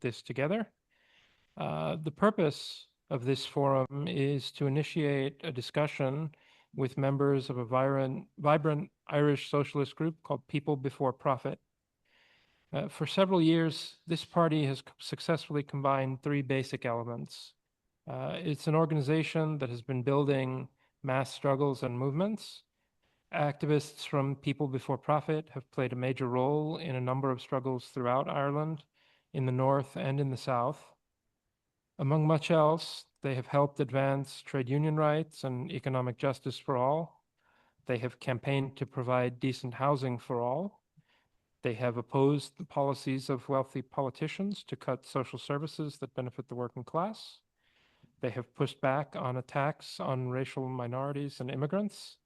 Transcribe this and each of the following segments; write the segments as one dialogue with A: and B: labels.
A: this together. The purpose of this forum is to initiate a discussion with members of a vibrant Irish socialist group called People Before Profit. For several years, this party has successfully combined three basic elements. It's an organization that has been building mass struggles and movements. Activists from People Before Profit have played a major role in a number of struggles throughout Ireland, in the north and in the south. Among much else, they have helped advance trade union rights and economic justice for all. They have campaigned to provide decent housing for all. They have opposed the policies of wealthy politicians to cut social services that benefit the working class. They have pushed back on attacks on racial minorities and immigrants.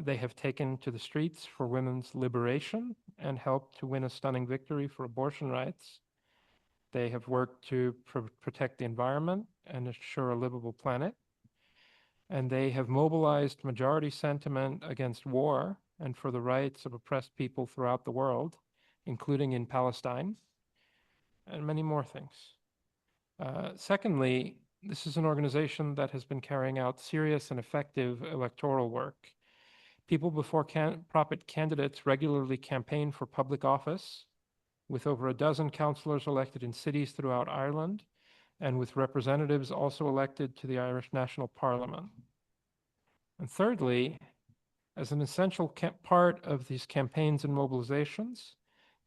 A: They have taken to the streets for women's liberation and helped to win a stunning victory for abortion rights. They have worked to protect the environment and ensure a livable planet. And they have mobilized majority sentiment against war and for the rights of oppressed people throughout the world, including in Palestine, and many more things. Secondly, this is an organization that has been carrying out serious and effective electoral work. People Before Profit candidates regularly campaign for public office, with over a dozen councillors elected in cities throughout Ireland, and with representatives also elected to the Irish National Parliament. And thirdly, as an essential part of these campaigns and mobilizations,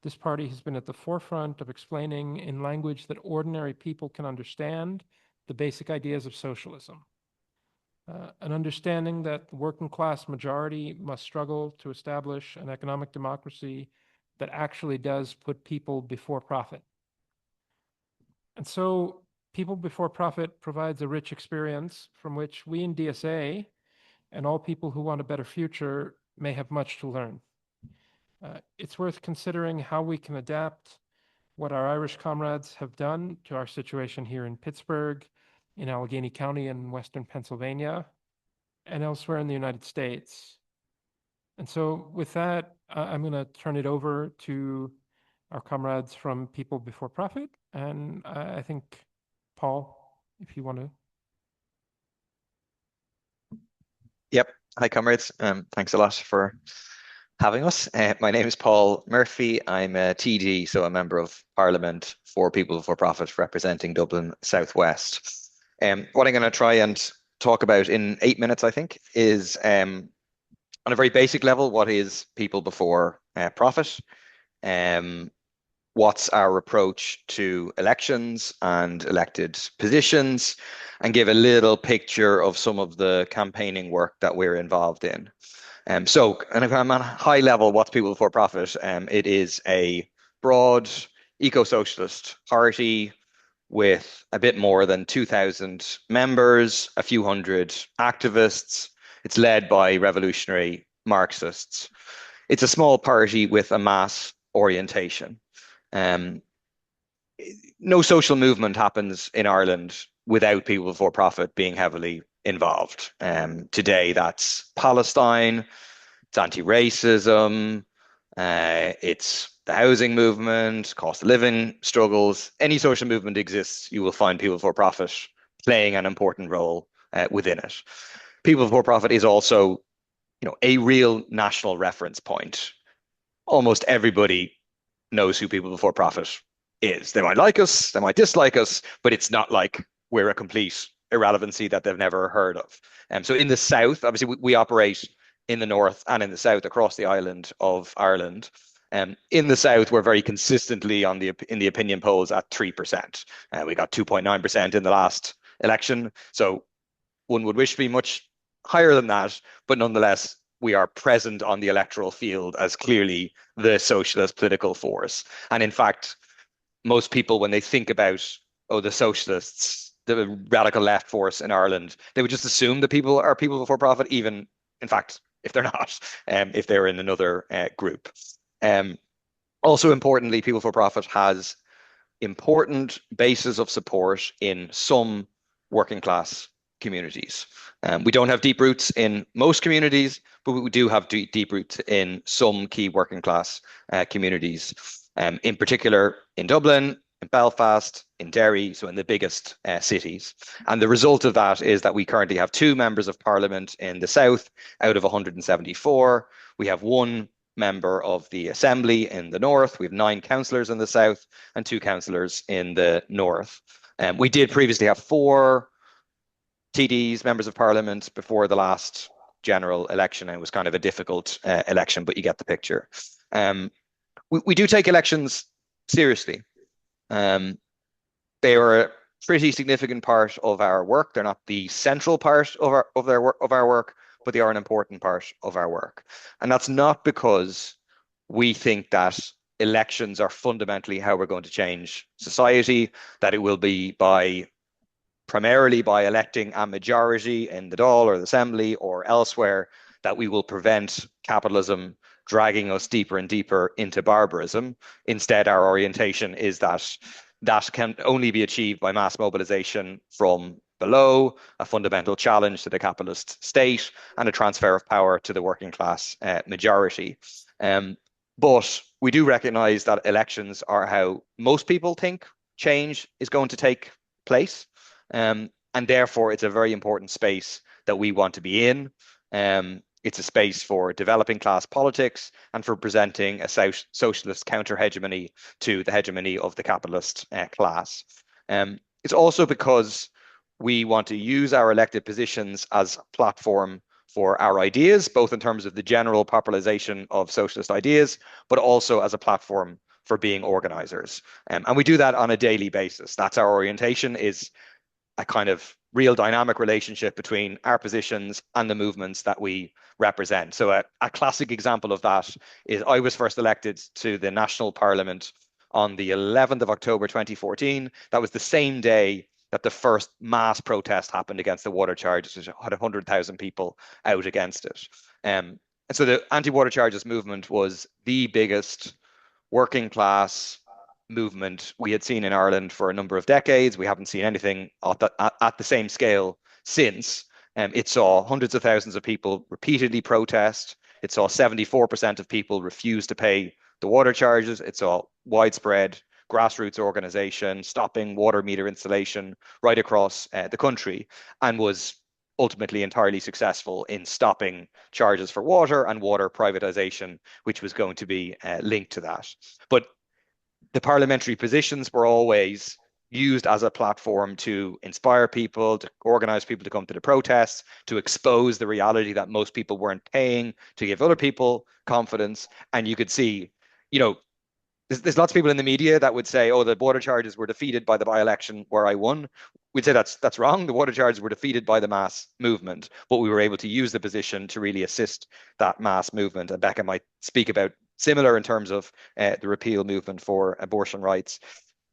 A: this party has been at the forefront of explaining in language that ordinary people can understand the basic ideas of socialism. An understanding that the working class majority must struggle to establish an economic democracy that actually does put people before profit. And so People Before Profit provides a rich experience from which we in DSA and all people who want a better future may have much to learn. It's worth considering how we can adapt what our Irish comrades have done to our situation here in Pittsburgh, in Allegheny County in Western Pennsylvania, and elsewhere in the United States. And so with that, I'm going to turn it over to our comrades from People Before Profit. And I think, Paul, if you want to.
B: Yep. Hi, comrades. Thanks a lot for having us. My name is Paul Murphy. I'm a TD, so a Member of Parliament for People Before Profit, representing Dublin Southwest. What I'm going to try and talk about in 8 minutes, I think, is on a very basic level, what is People Before Profit? What's our approach to elections and elected positions, and give a little picture of some of the campaigning work that we're involved in. And if I'm on a high level, what's People Before Profit? It is a broad eco-socialist party with a bit more than 2,000 members, a few hundred activists. It's led by revolutionary Marxists. It's a small party with a mass orientation. No social movement happens in Ireland without People Before Profit being heavily involved. Today, that's Palestine, it's anti-racism, it's the housing movement, cost of living struggles. Any social movement exists, you will find People Before Profit playing an important role within it. People Before Profit is also, a real national reference point. Almost everybody knows who People Before Profit is. They might like us, they might dislike us, but it's not like we're a complete irrelevancy that they've never heard of. So in the south, obviously we operate in the north and in the south across the island of Ireland. In the south, we're very consistently in the opinion polls at 3%. We got 2.9% in the last election. So one would wish to be much higher than that, but nonetheless, we are present on the electoral field as clearly the socialist political force. And in fact, most people, when they think about, the socialists, the radical left force in Ireland, they would just assume that people are People Before Profit, even, in fact, if they're not, if they're in another group. Also importantly, People Before Profit has important bases of support in some working class communities. We don't have deep roots in most communities, but we do have deep roots in some key working class communities. In particular, in Dublin, in Belfast, in Derry, so in the biggest cities. And the result of that is that we currently have 2 members of parliament in the south out of 174. We have 1 member of the assembly in the north. We have 9 councillors in the south and 2 councillors in the north. We did previously have 4 TDs, members of parliament, before the last general election. And it was kind of a difficult election, but you get the picture. We do take elections seriously. They are a pretty significant part of our work. They're not the central part of our work, but they are an important part of our work. And that's not because we think that elections are fundamentally how we're going to change society, that it will be primarily by electing a majority in the Dáil or the Assembly or elsewhere that we will prevent capitalism dragging us deeper and deeper into barbarism. Instead, our orientation is that that can only be achieved by mass mobilization from below, a fundamental challenge to the capitalist state, and a transfer of power to the working class majority. But we do recognize that elections are how most people think change is going to take place. And therefore, it's a very important space that we want to be in. It's a space for developing class politics and for presenting a socialist counter-hegemony to the hegemony of the capitalist class. It's also because we want to use our elected positions as a platform for our ideas, both in terms of the general popularization of socialist ideas, but also as a platform for being organizers. And we do that on a daily basis. That's our orientation, is a kind of real dynamic relationship between our positions and the movements that we represent. So a classic example of that is I was first elected to the National Parliament on the 11th of October 2014. That was the same day that the first mass protest happened against the water charges, which had 100,000 people out against it. And so the anti-water charges movement was the biggest working class movement we had seen in Ireland for a number of decades. We haven't seen anything at the same scale since. It saw hundreds of thousands of people repeatedly protest. It saw 74% of people refuse to pay the water charges. It saw widespread grassroots organization stopping water meter installation right across the country, and was ultimately entirely successful in stopping charges for water and water privatization, which was going to be linked to that. But the parliamentary positions were always used as a platform to inspire people, to organize people to come to the protests, to expose the reality that most people weren't paying, to give other people confidence. And you could see, there's lots of people in the media that would say, oh, the water charges were defeated by the by-election where I won. We'd say that's wrong. The water charges were defeated by the mass movement, but we were able to use the position to really assist that mass movement. And Becca might speak about similar in terms of the repeal movement for abortion rights.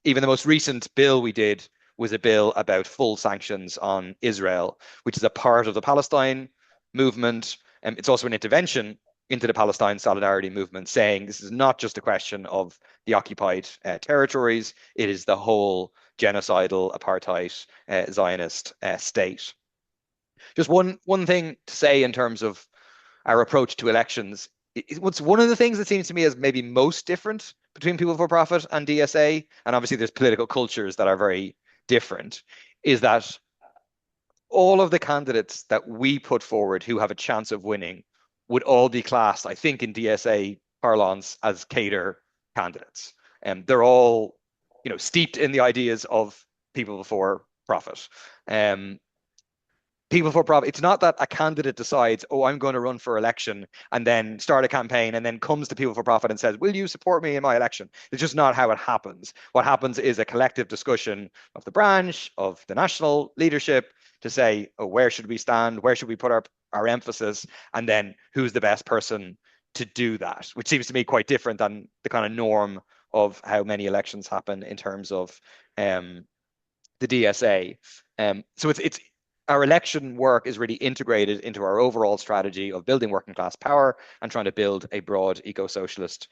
B: Even the most recent bill we did was a bill about full sanctions on Israel, which is a part of the Palestine movement. And it's also an intervention into the Palestine solidarity movement, saying this is not just a question of the occupied territories, it is the whole genocidal apartheid Zionist state. Just one thing to say in terms of our approach to elections. What's one of the things that seems to me as maybe most different between People for Profit and DSA, and obviously there's political cultures that are very different, is that all of the candidates that we put forward who have a chance of winning would all be classed, I think, in DSA parlance as cadre candidates. And they're all, steeped in the ideas of People Before Profit. People for Profit, it's not that a candidate decides, oh, I'm going to run for election and then start a campaign and then comes to People for Profit and says, will you support me in my election? It's just not how it happens. What happens is a collective discussion of the branch, of the national leadership to say, oh, where should we stand? Where should we put our emphasis? And then who's the best person to do that, which seems to me quite different than the kind of norm of how many elections happen in terms of the DSA. So it's our election work is really integrated into our overall strategy of building working class power and trying to build a broad eco-socialist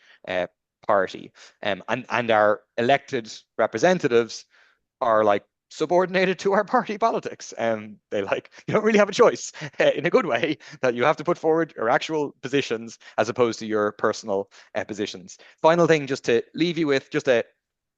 B: party. And our elected representatives are like subordinated to our party politics. And you don't really have a choice in a good way, that you have to put forward your actual positions as opposed to your personal positions. Final thing, just to leave you with, just to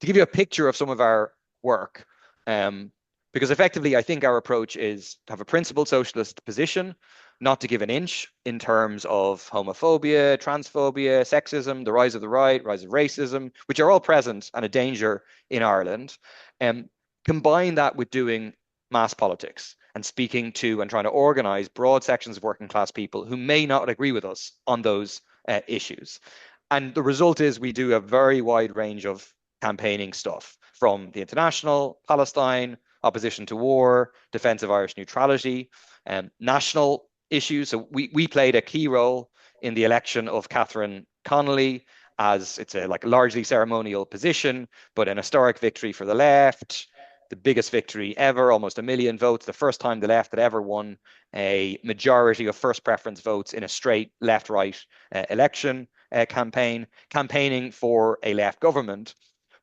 B: to give you a picture of some of our work, because effectively I think our approach is to have a principled socialist position, not to give an inch in terms of homophobia, transphobia, sexism, the rise of the right, rise of racism, which are all present and a danger in Ireland. Combine that with doing mass politics and speaking to and trying to organize broad sections of working class people who may not agree with us on those issues. And the result is we do a very wide range of campaigning stuff, from the international, Palestine, opposition to war, defense of Irish neutrality, national issues. So we played a key role in the election of Catherine Connolly, as it's a largely ceremonial position, but an historic victory for the left, the biggest victory ever, almost 1 million votes, the first time the left had ever won a majority of first preference votes in a straight left-right election campaigning for a left government,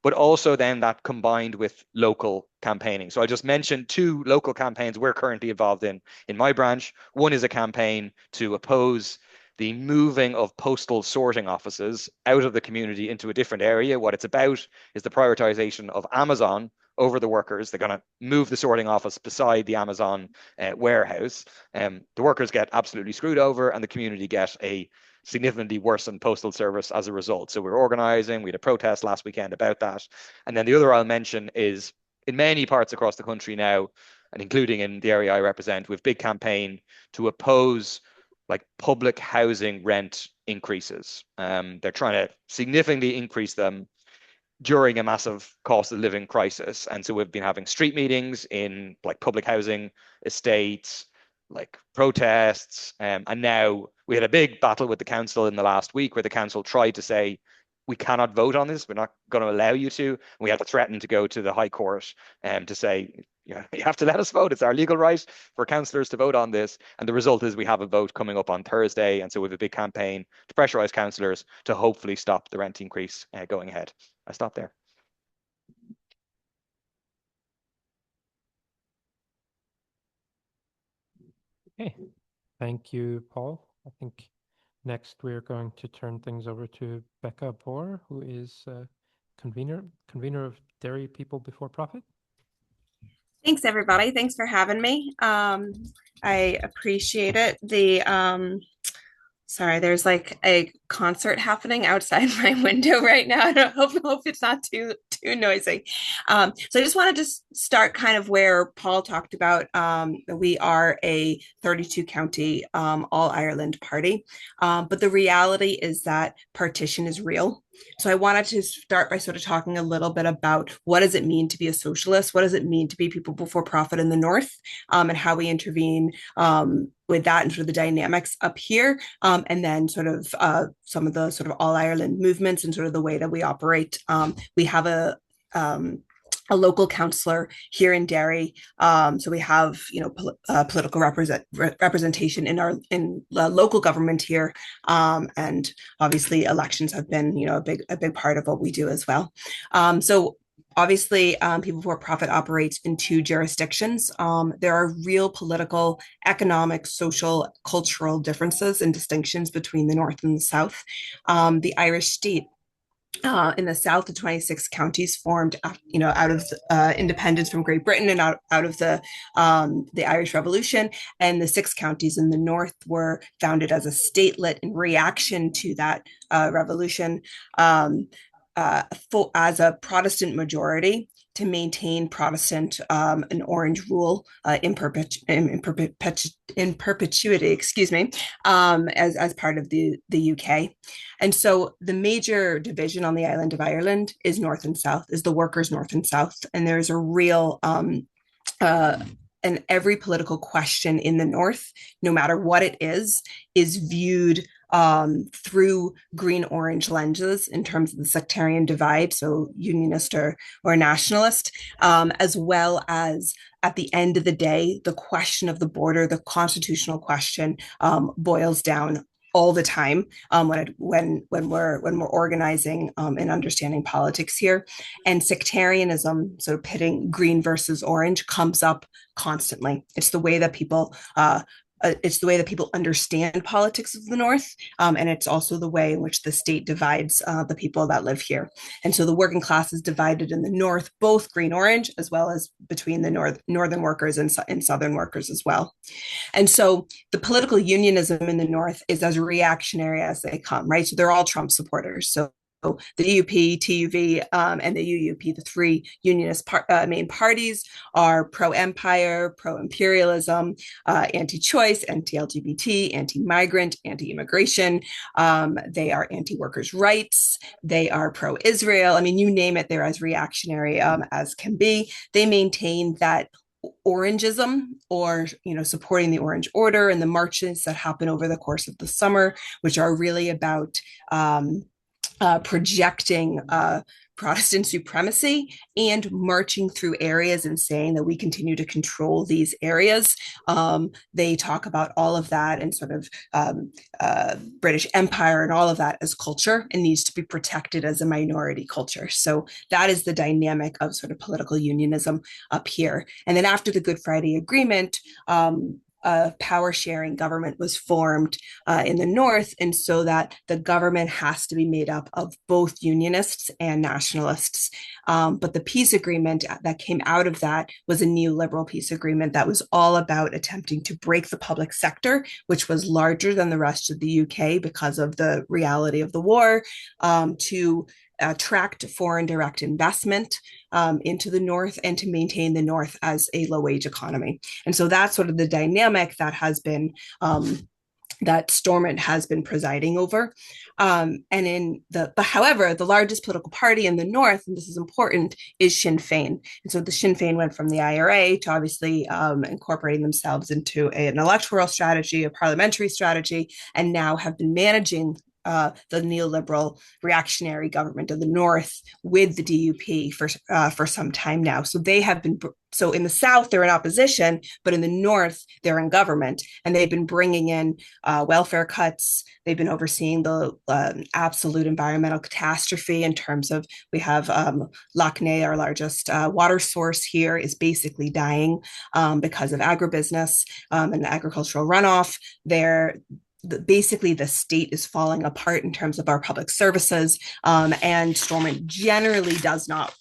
B: but also then that combined with local campaigning. So I just mentioned 2 local campaigns we're currently involved in my branch. One is a campaign to oppose the moving of postal sorting offices out of the community into a different area. What it's about is the prioritization of Amazon over the workers. They're going to move the sorting office beside the Amazon warehouse. The workers get absolutely screwed over, and the community get a significantly worsened postal service as a result. So we're organizing. We had a protest last weekend about that. And then the other I'll mention is in many parts across the country now, and including in the area I represent, we have a big campaign to oppose public housing rent increases. They're trying to significantly increase them during a massive cost of living crisis. And so we've been having street meetings in public housing estates, protests. And now we had a big battle with the council in the last week where the council tried to say, we cannot vote on this. We're not going to allow you to. And we had to threaten to go to the High Court to say, you have to let us vote. It's our legal right for councillors to vote on this. And the result is we have a vote coming up on Thursday. And so we have a big campaign to pressurise councillors to hopefully stop the rent increase going ahead. I stop there.
A: Okay, thank you, Paul. I think next we're going to turn things over to Becca Bor, who is convener of Derry People Before Profit.
C: Thanks, everybody. Thanks for having me. I appreciate it. Sorry, there's a concert happening outside my window right now. I hope it's not too noisy. So I just wanted to start kind of where Paul talked about. We are a 32 county all Ireland party, but the reality is that partition is real. So I wanted to start by sort of talking a little bit about what does it mean to be a socialist? What does it mean to be people before profit in the North, and how we intervene with that and sort of the dynamics up here, and then sort of some of the sort of all Ireland movements and sort of the way that we operate. We have a local councillor here in Derry, so we have political representation in local government here, and obviously elections have been a big part of what we do as well. So obviously, People Before Profit operates in 2 jurisdictions. There are real political, economic, social, cultural differences and distinctions between the North and the South. The Irish state in the South, the 26 counties formed, out of independence from Great Britain and out of the Irish Revolution, and the 6 counties in the North were founded as a statelet in reaction to that revolution. As a Protestant majority to maintain Protestant and Orange rule in perpetuity, excuse me, as part of the UK. And so the major division on the island of Ireland is North and South, is the workers North and South. And there's a real and every political question in the North, no matter what it is viewed through green-orange lenses in terms of the sectarian divide, so unionist or nationalist, as well as at the end of the day, the question of the border, the constitutional question, boils down all the time when we're organizing and understanding politics here. And sectarianism, so pitting green versus orange, comes up constantly. It's the way that people it's the way that people understand politics of the North, and it's also the way in which the state divides the people that live here. And so the working class is divided in the North, both green-orange, as well as between the northern workers and southern workers as well. And so the political unionism in the North is as reactionary as they come, right? So they're all Trump supporters. So the DUP, TUV, and the UUP, the three unionist main parties, are pro-empire, pro-imperialism, anti-choice, anti-LGBT, anti-migrant, anti-immigration. They are anti-workers' rights. They are pro-Israel. I mean, you name it, they're as reactionary as can be. They maintain that Orangism, or supporting the Orange Order and the marches that happen over the course of the summer, which are really about projecting Protestant supremacy and marching through areas and saying that we continue to control these areas. They talk about all of that and sort of British Empire and all of that as culture and needs to be protected as a minority culture. So that is the dynamic of sort of political unionism up here. And then after the Good Friday Agreement, a power sharing government was formed in the North, and so that the government has to be made up of both unionists and nationalists. But the peace agreement that came out of that was a neoliberal peace agreement that was all about attempting to break the public sector, which was larger than the rest of the UK because of the reality of the war, to attract foreign direct investment into the North and to maintain the North as a low-wage economy. And so that's sort of the dynamic that has been that Stormont has been presiding over. But however, the largest political party in the North, and this is important, is Sinn Féin. And so the Sinn Féin went from the IRA to obviously incorporating themselves into an electoral strategy, a parliamentary strategy, and now have been managing the neoliberal reactionary government of the North with the DUP for some time now. So they have been, so in the South, they're in opposition, but in the North, they're in government. And they've been bringing in welfare cuts. They've been overseeing the absolute environmental catastrophe in terms of, we have Lough Neagh, our largest water source here, is basically dying because of agribusiness and agricultural runoff. Basically the state is falling apart in terms of our public services, and Stormont generally does not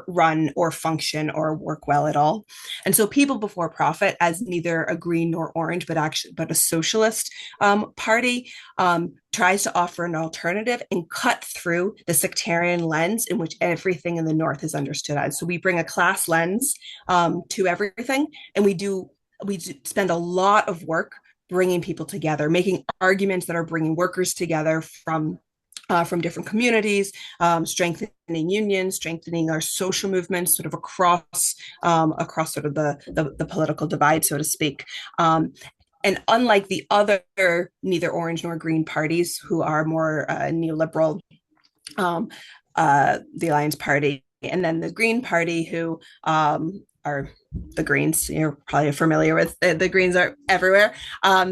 C: run or function or work well at all. And so People Before Profit, as neither a green nor orange, but a socialist party, tries to offer an alternative and cut through the sectarian lens in which everything in the North is understood as. So we bring a class lens to everything, and we spend a lot of work bringing people together, making arguments that are bringing workers together from different communities, strengthening unions, strengthening our social movements, sort of across sort of the political divide, so to speak. And unlike the other neither orange nor green parties, who are more neoliberal, the Alliance Party, and then the Green Party, who are the Greens. You're probably familiar with the Greens are everywhere.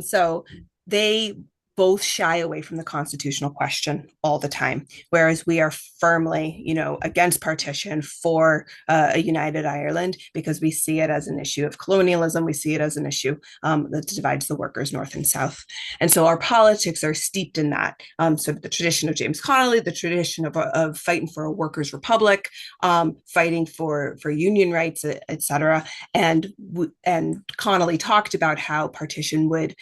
C: So they both shy away from the constitutional question all the time, whereas we are firmly, against partition, for a united Ireland, because we see it as an issue of colonialism. We see it as an issue that divides the workers north and south. And so our politics are steeped in that. Sort of the tradition of James Connolly, the tradition of fighting for a workers' republic, fighting for union rights, et cetera. And Connolly talked about how partition would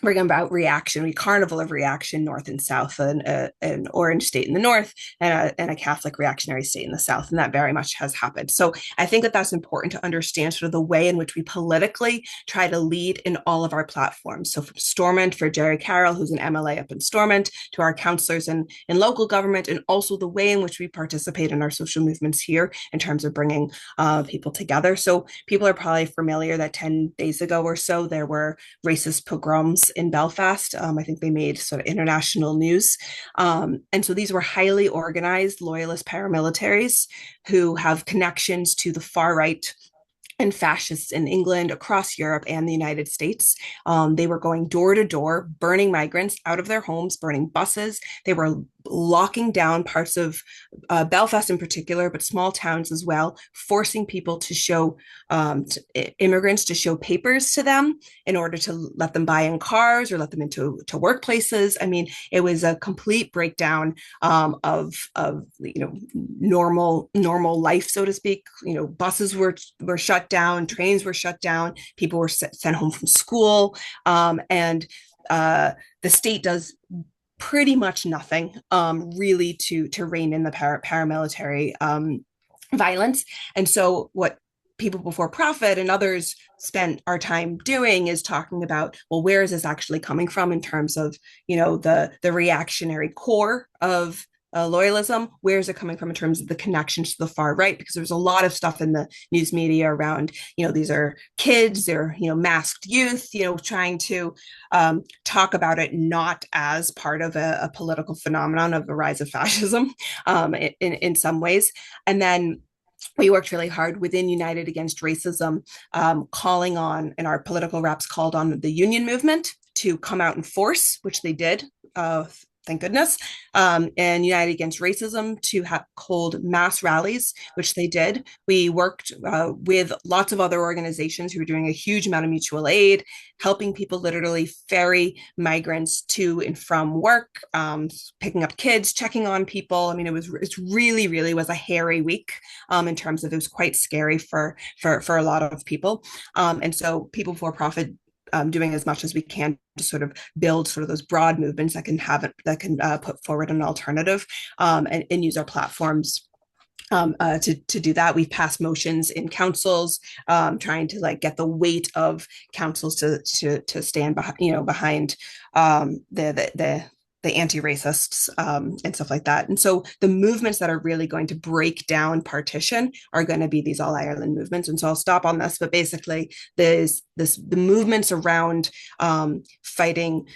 C: bring about reaction, a carnival of reaction north and south, an orange state in the north and a Catholic reactionary state in the south. And that very much has happened. So I think that that's important to understand sort of the way in which we politically try to lead in all of our platforms. So from Stormont, for Jerry Carroll, who's an MLA up in Stormont, to our councillors in local government, and also the way in which we participate in our social movements here in terms of bringing people together. So people are probably familiar that 10 days ago or so, there were racist pogroms in Belfast. I think they made sort of international news. And so these were highly organized loyalist paramilitaries who have connections to the far right and fascists in England, across Europe, and the United States. They were going door to door, burning migrants out of their homes, burning buses. They were locking down parts of Belfast in particular, but small towns as well, forcing people to show immigrants to show papers to them in order to let them buy in cars or let them into workplaces. I mean, it was a complete breakdown of normal life, so to speak. Buses were shut down, trains were shut down, people were sent home from school, and the state does pretty much nothing really to rein in the paramilitary violence. And so what people before profit and others spent our time doing is talking about, well, where is this actually coming from in terms of the reactionary core of loyalism? Where is it coming from in terms of the connections to the far right? Because there's a lot of stuff in the news media around, these are kids, they're, masked youth, trying to talk about it not as part of a political phenomenon of the rise of fascism in some ways. And then we worked really hard within United Against Racism, calling on, and our political reps called on the union movement to come out in force, which they did. Thank goodness, and United Against Racism to hold mass rallies, which they did. We worked with lots of other organizations who were doing a huge amount of mutual aid, helping people literally ferry migrants to and from work, picking up kids, checking on people. I mean, it really, really was a hairy week in terms of, it was quite scary for a lot of people. And so people for profit doing as much as we can to sort of build sort of those broad movements that can put forward an alternative, and use our platforms to do that. We've passed motions in councils, trying to get the weight of councils to stand behind the anti-racists and stuff like that. And so the movements that are really going to break down partition are going to be these All Ireland movements. And so I'll stop on this, but basically the movements around fighting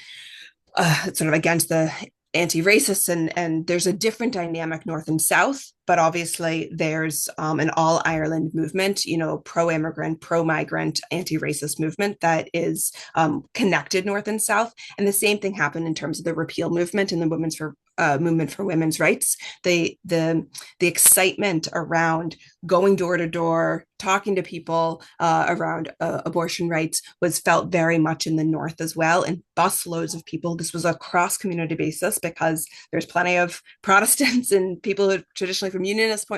C: sort of against the anti-racists, and there's a different dynamic north and south, but obviously there's an all Ireland movement, pro-immigrant, pro-migrant, anti-racist movement that is connected north and south. And the same thing happened in terms of the repeal movement and the movement for women's rights. The excitement around going door to door, talking to people around abortion rights was felt very much in the north as well, and busloads of people. This was a cross community basis because there's plenty of Protestants and people who traditionally from unionist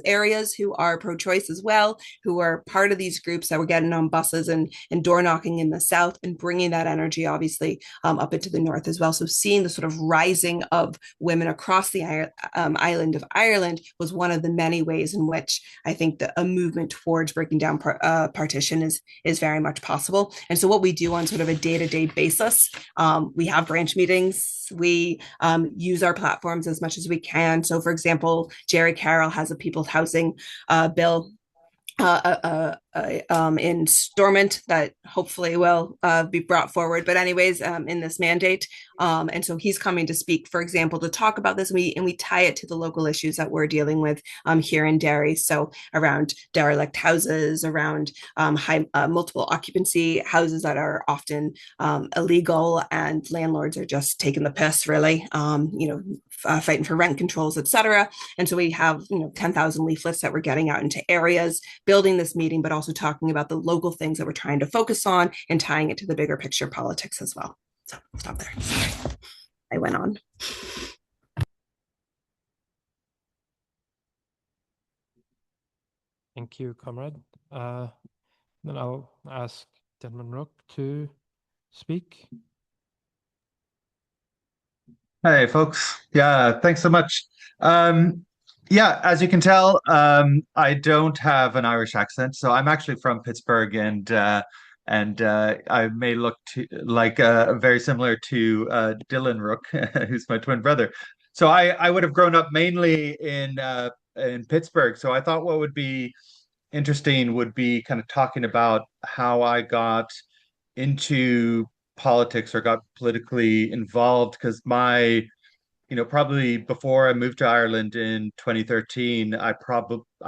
C: areas who are pro-choice as well, who are part of these groups that were getting on buses and door knocking in the south and bringing that energy obviously up into the north as well. So seeing the sort of rising of women across the island of Ireland was one of the many ways in which I think that a movement towards breaking down partition is very much possible. And so what we do on sort of a day-to-day basis, we have branch meetings, we use our platforms as much as we can. So for example, Jerry Carroll has a people's housing bill in Stormont that hopefully will be brought forward. But anyways, in this mandate. And so he's coming to speak, for example, to talk about this. And we tie it to the local issues that we're dealing with here in Derry. So around derelict houses, around high multiple occupancy houses that are often illegal, and landlords are just taking the piss, really, fighting for rent controls, etc. And so we have 10,000 leaflets that we're getting out into areas, building this meeting, but also talking about the local things that we're trying to focus on and tying it to the bigger picture politics as well. So I'll stop there. Sorry. I went on.
A: Thank you, comrade. Then I'll ask Denman Rooke to speak.
D: Hey, folks. Yeah, thanks so much. Yeah, as you can tell, I don't have an Irish accent, so I'm actually from Pittsburgh, and I may look like very similar to Dylan Rooke, who's my twin brother. So I would have grown up mainly in Pittsburgh. So I thought what would be interesting would be kind of talking about how I got into politics or got politically involved, because my probably before I moved to Ireland in 2013, I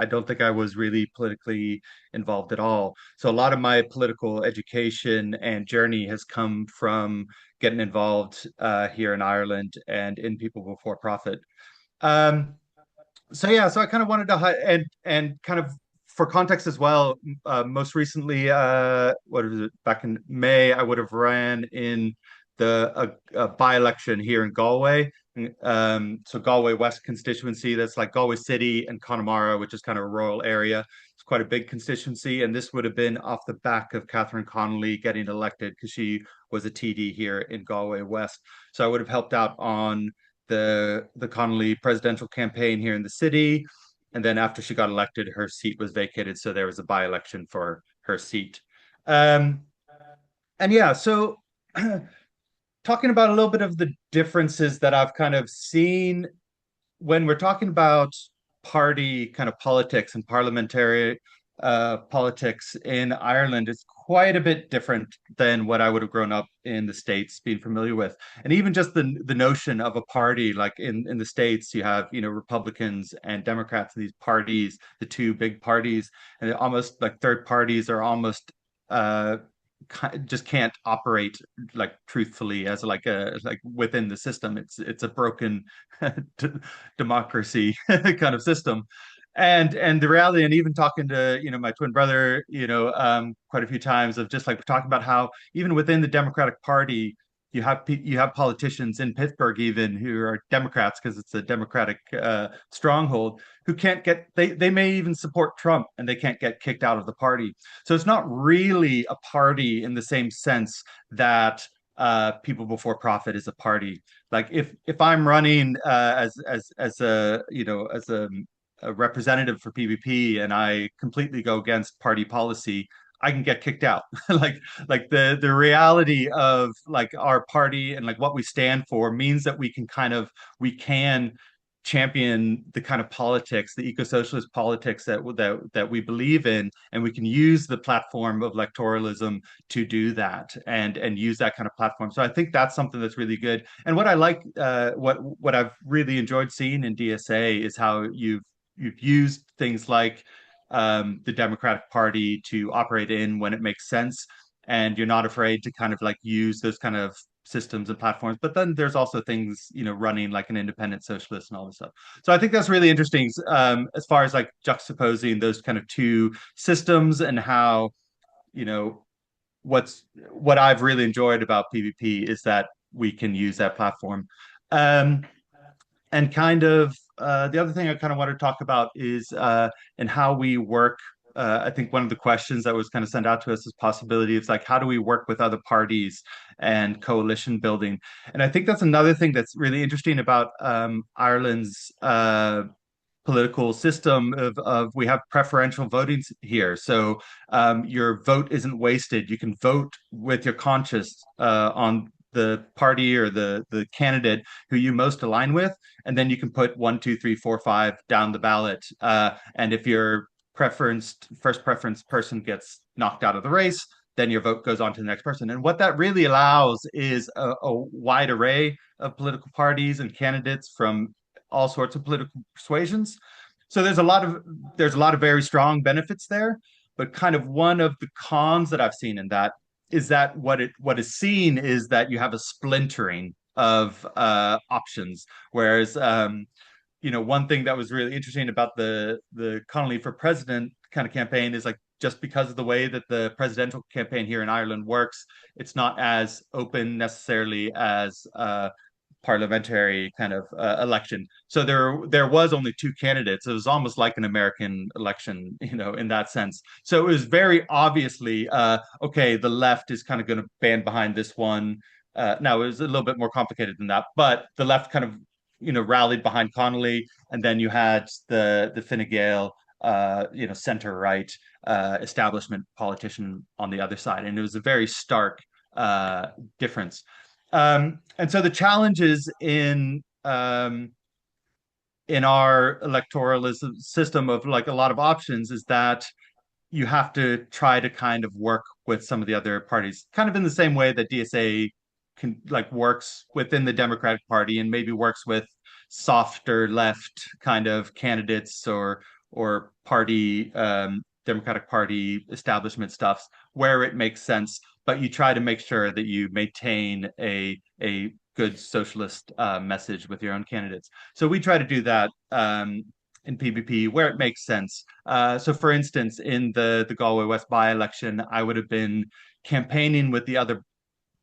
D: don't think I was really politically involved at all. So a lot of my political education and journey has come from getting involved here in Ireland and in People Before Profit. Um, so yeah, so I kind of wanted to and kind of for context as well. Most recently, what was it? Back in May, I would have ran in a by-election here in Galway. So Galway West constituency, that's like Galway City and Connemara, which is kind of a rural area. It's quite a big constituency, and this would have been off the back of Catherine Connolly getting elected because she was a TD here in Galway West. So I would have helped out on the Connolly presidential campaign here in the city. And then after she got elected, her seat was vacated. So there was a by-election for her seat. And yeah, so talking about a little bit of the differences that I've kind of seen when we're talking about party kind of politics and parliamentary politics in Ireland, it's quite a bit different than what I would have grown up in the States being familiar with. And even just the notion of a party, like in the States, you have, Republicans and Democrats in these parties, the two big parties, and they're almost like third parties are almost uh just can't operate like truthfully as like within the system. It's a broken democracy kind of system. And the reality, and even talking to my twin brother quite a few times, of just like talking about how even within the Democratic Party you have politicians in Pittsburgh even who are Democrats because it's a Democratic stronghold, who can't get, they may even support Trump and they can't get kicked out of the party. So it's not really a party in the same sense that People Before Profit is a party. Like if I'm running as a representative for PBP and I completely go against party policy, I can get kicked out. like the reality of like our party and like what we stand for means that we can champion the kind of politics, the eco-socialist politics that we believe in, and we can use the platform of electoralism to do that and use that kind of platform. So I think that's something that's really good. And what I like, what I've really enjoyed seeing in DSA is how you've used things like the Democratic Party to operate in when it makes sense, and you're not afraid to kind of like use those kind of systems and platforms. But then there's also things running like an independent socialist and all this stuff. So I think that's really interesting as far as like juxtaposing those kind of two systems and how you know what I've really enjoyed about PvP is that we can use that platform. Um, and kind of the other thing I kind of want to talk about is and how we work. I think one of the questions that was kind of sent out to us is possibility of like how do we work with other parties and coalition building. And I think that's another thing that's really interesting about Ireland's political system of we have preferential voting here. So your vote isn't wasted. You can vote with your conscience on the party or the candidate who you most align with, and then you can put 1, 2, 3, 4, 5 down the ballot. And if your first preference person gets knocked out of the race, then your vote goes on to the next person. And what that really allows is a wide array of political parties and candidates from all sorts of political persuasions. So there's a lot of very strong benefits there, but kind of one of the cons that I've seen in that is that what is seen is that you have a splintering of options. Whereas one thing that was really interesting about the Connolly for President kind of campaign is like just because of the way that the presidential campaign here in Ireland works, it's not as open necessarily as parliamentary kind of election. So there was only two candidates. It was almost like an American election, in that sense. So it was very obviously okay. The left is kind of going to band behind this one. Now it was a little bit more complicated than that, but the left kind of rallied behind Connolly, and then you had the Fine Gael center right establishment politician on the other side, and it was a very stark difference. And so the challenges in our electoral system of like a lot of options is that you have to try to kind of work with some of the other parties, kind of in the same way that DSA can like works within the Democratic Party and maybe works with softer left kind of candidates or party Democratic Party establishment stuffs where it makes sense, but you try to make sure that you maintain a good socialist message with your own candidates. So we try to do that in PBP where it makes sense. So, for instance, in the Galway West by-election, I would have been campaigning with the other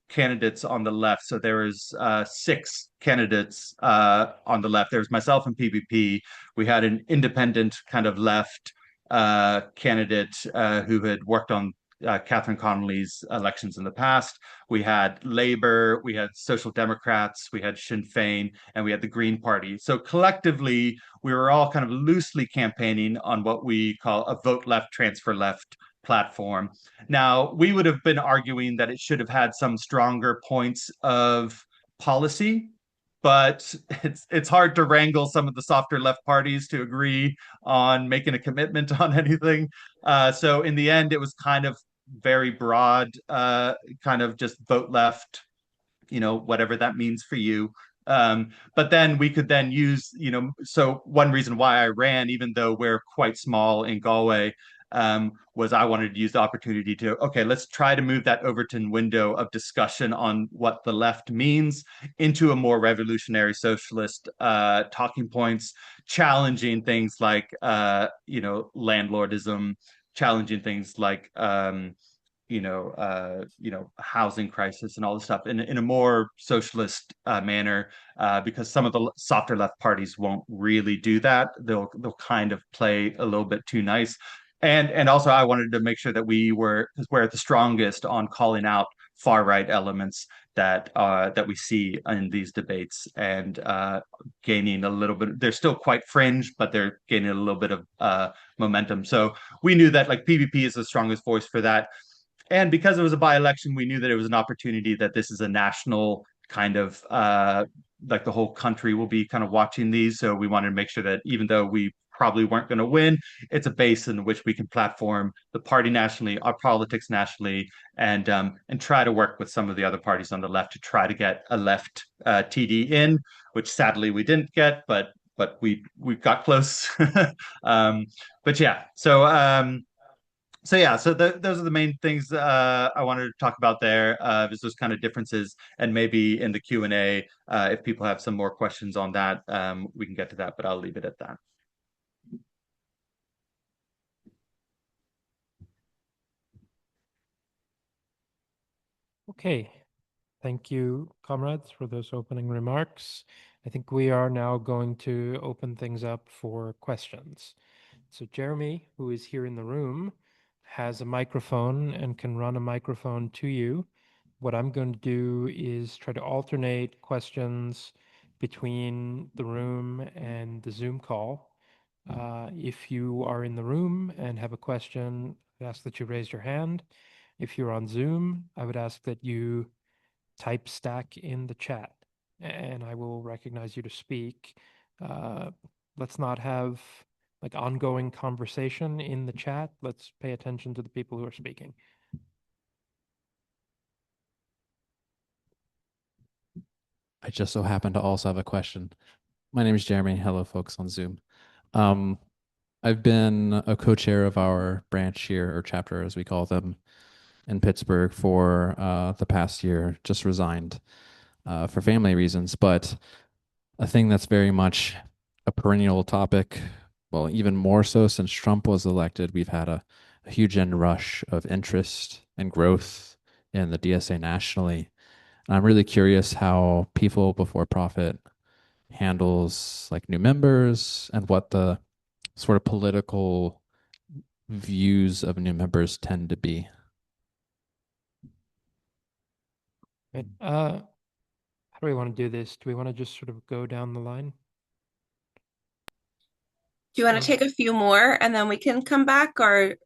D: candidates on the left. So there was 6 candidates on the left. There was myself and PBP. We had an independent kind of left candidate who had worked on Catherine Connolly's elections in the past. We had Labour, we had Social Democrats, we had Sinn Féin, and we had the Green Party. So collectively, we were all kind of loosely campaigning on what we call a vote left, transfer left platform. Now, we would have been arguing that it should have had some stronger points of policy, but it's hard to wrangle some of the softer left parties to agree on making a commitment on anything. So in the end, it was kind of very broad, kind of just vote left, whatever that means for you. But then we could then use, so one reason why I ran, even though we're quite small in Galway, was I wanted to use the opportunity to, okay, let's try to move that Overton window of discussion on what the left means into a more revolutionary socialist talking points, challenging things like, landlordism, challenging things like, housing crisis and all this stuff in a more socialist manner, because some of the softer left parties won't really do that. They'll kind of play a little bit too nice. And also I wanted to make sure that we're at the strongest on calling out far right elements that we see in these debates and gaining a little bit. They're still quite fringe, but they're gaining a little bit of momentum. So we knew that like PVP is the strongest voice for that. And because it was a by-election, we knew that it was an opportunity that this is a national kind of like the whole country will be kind of watching these. So we wanted to make sure that even though we probably weren't going to win, it's a base in which we can platform the party nationally, our politics nationally, and try to work with some of the other parties on the left to try to get a left TD in, which sadly we didn't get, but we got close. But yeah, so those are the main things I wanted to talk about there. Is those kind of differences, and maybe in the Q&A, if people have some more questions on that, we can get to that. But I'll leave it at that.
A: Okay, thank you, comrades, for those opening remarks. I think we are now going to open things up for questions. So Jeremy, who is here in the room, has a microphone and can run a microphone to you. What I'm going to do is try to alternate questions between the room and the Zoom call. If you are in the room and have a question, I ask that you raise your hand. If you're on Zoom, I would ask that you type stack in the chat and I will recognize you to speak. Let's not have like ongoing conversation in the chat. Let's pay attention to the people who are speaking.
E: I just so happen to also have a question. My name is Jeremy. Hello, folks on Zoom. I've been a co-chair of our branch here, or chapter as we call them, in Pittsburgh for the past year, just resigned for family reasons. But a thing that's very much a perennial topic, well, even more so since Trump was elected, we've had a huge inrush of interest and growth in the DSA nationally. And I'm really curious how People Before Profit handles like new members and what the sort of political views of new members tend to be.
A: Right. How do we want to do this? Do we want to just sort of go down the line?
C: Do you want to take a few more and then we can come back, or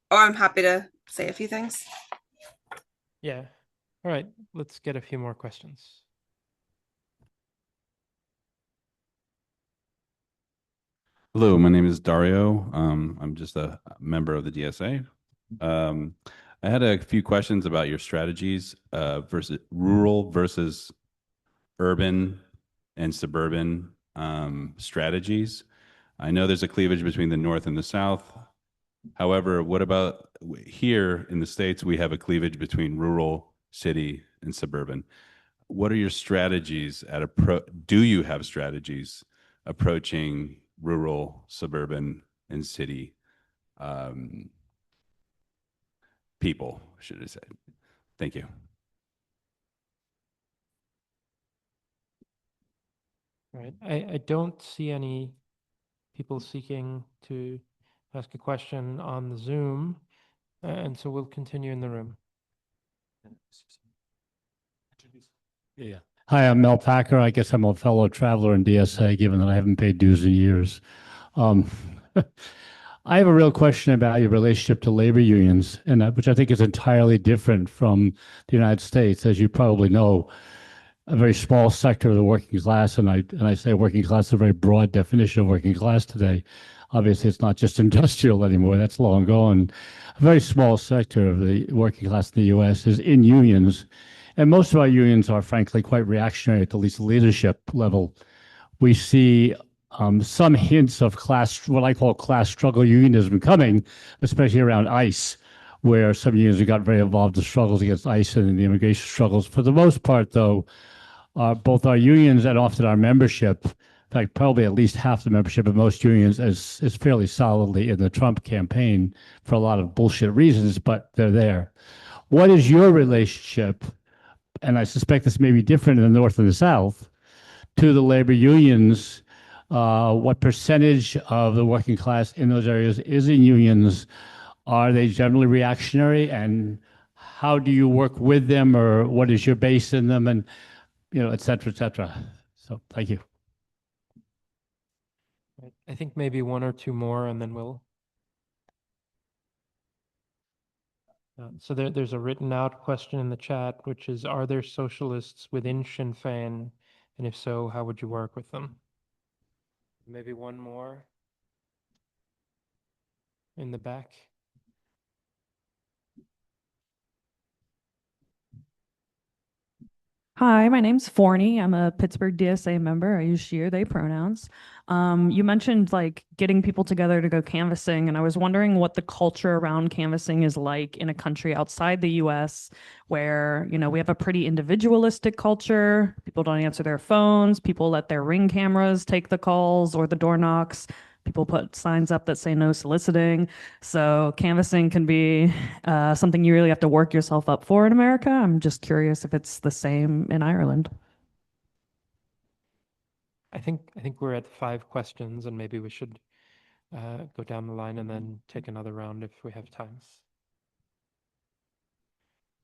C: I'm happy to say a few things.
A: Yeah. All right. Let's get a few more questions.
F: Hello, my name is Dario. I'm just a member of the DSA. I had a few questions about your strategies versus rural versus urban and suburban strategies? I know there's a cleavage between the North and the South. However, what about here in the States? We have a cleavage between rural, city, and suburban. What are your strategies do you have strategies approaching rural, suburban, and city people, should I say? Thank you.
A: Right. I don't see any people seeking to ask a question on the Zoom, and so we'll continue in the room.
G: Yeah. Hi, I'm Mel Packer. I guess I'm a fellow traveler in DSA, given that I haven't paid dues in years. I have a real question about your relationship to labor unions, and which I think is entirely different from the United States. As you probably know, a very small sector of the working class, and I say working class is a very broad definition of working class today. Obviously, it's not just industrial anymore. That's long gone. A very small sector of the working class in the U.S. is in unions. And most of our unions are, frankly, quite reactionary at the least leadership level. We see some hints of class, what I call class struggle unionism coming, especially around ICE, where some unions have got very involved in struggles against ICE and in the immigration struggles. For the most part, though, both our unions and often our membership, in fact, probably at least half the membership of most unions is fairly solidly in the Trump campaign for a lot of bullshit reasons, but they're there. What is your relationship, and I suspect this may be different in the North and the South, to the labor unions? What percentage of the working class in those areas is in unions? Are they generally reactionary, and how do you work with them, or what is your base in them, and et cetera, et cetera? So thank you.
A: I think maybe one or two more, and then we'll. So there's a written out question in the chat, which is, are there socialists within Sinn Féin? And if so, how would you work with them? Maybe one more in the back.
H: Hi, my name's Forney. I'm a Pittsburgh DSA member. I use she, or they pronouns. You mentioned like getting people together to go canvassing, and I was wondering what the culture around canvassing is like in a country outside the US where, we have a pretty individualistic culture. People don't answer their phones. People let their Ring cameras take the calls or the door knocks. People put signs up that say no soliciting. So canvassing can be something you really have to work yourself up for in America. I'm just curious if it's the same in Ireland.
A: I think we're at 5 questions, and maybe we should go down the line and then take another round if we have time.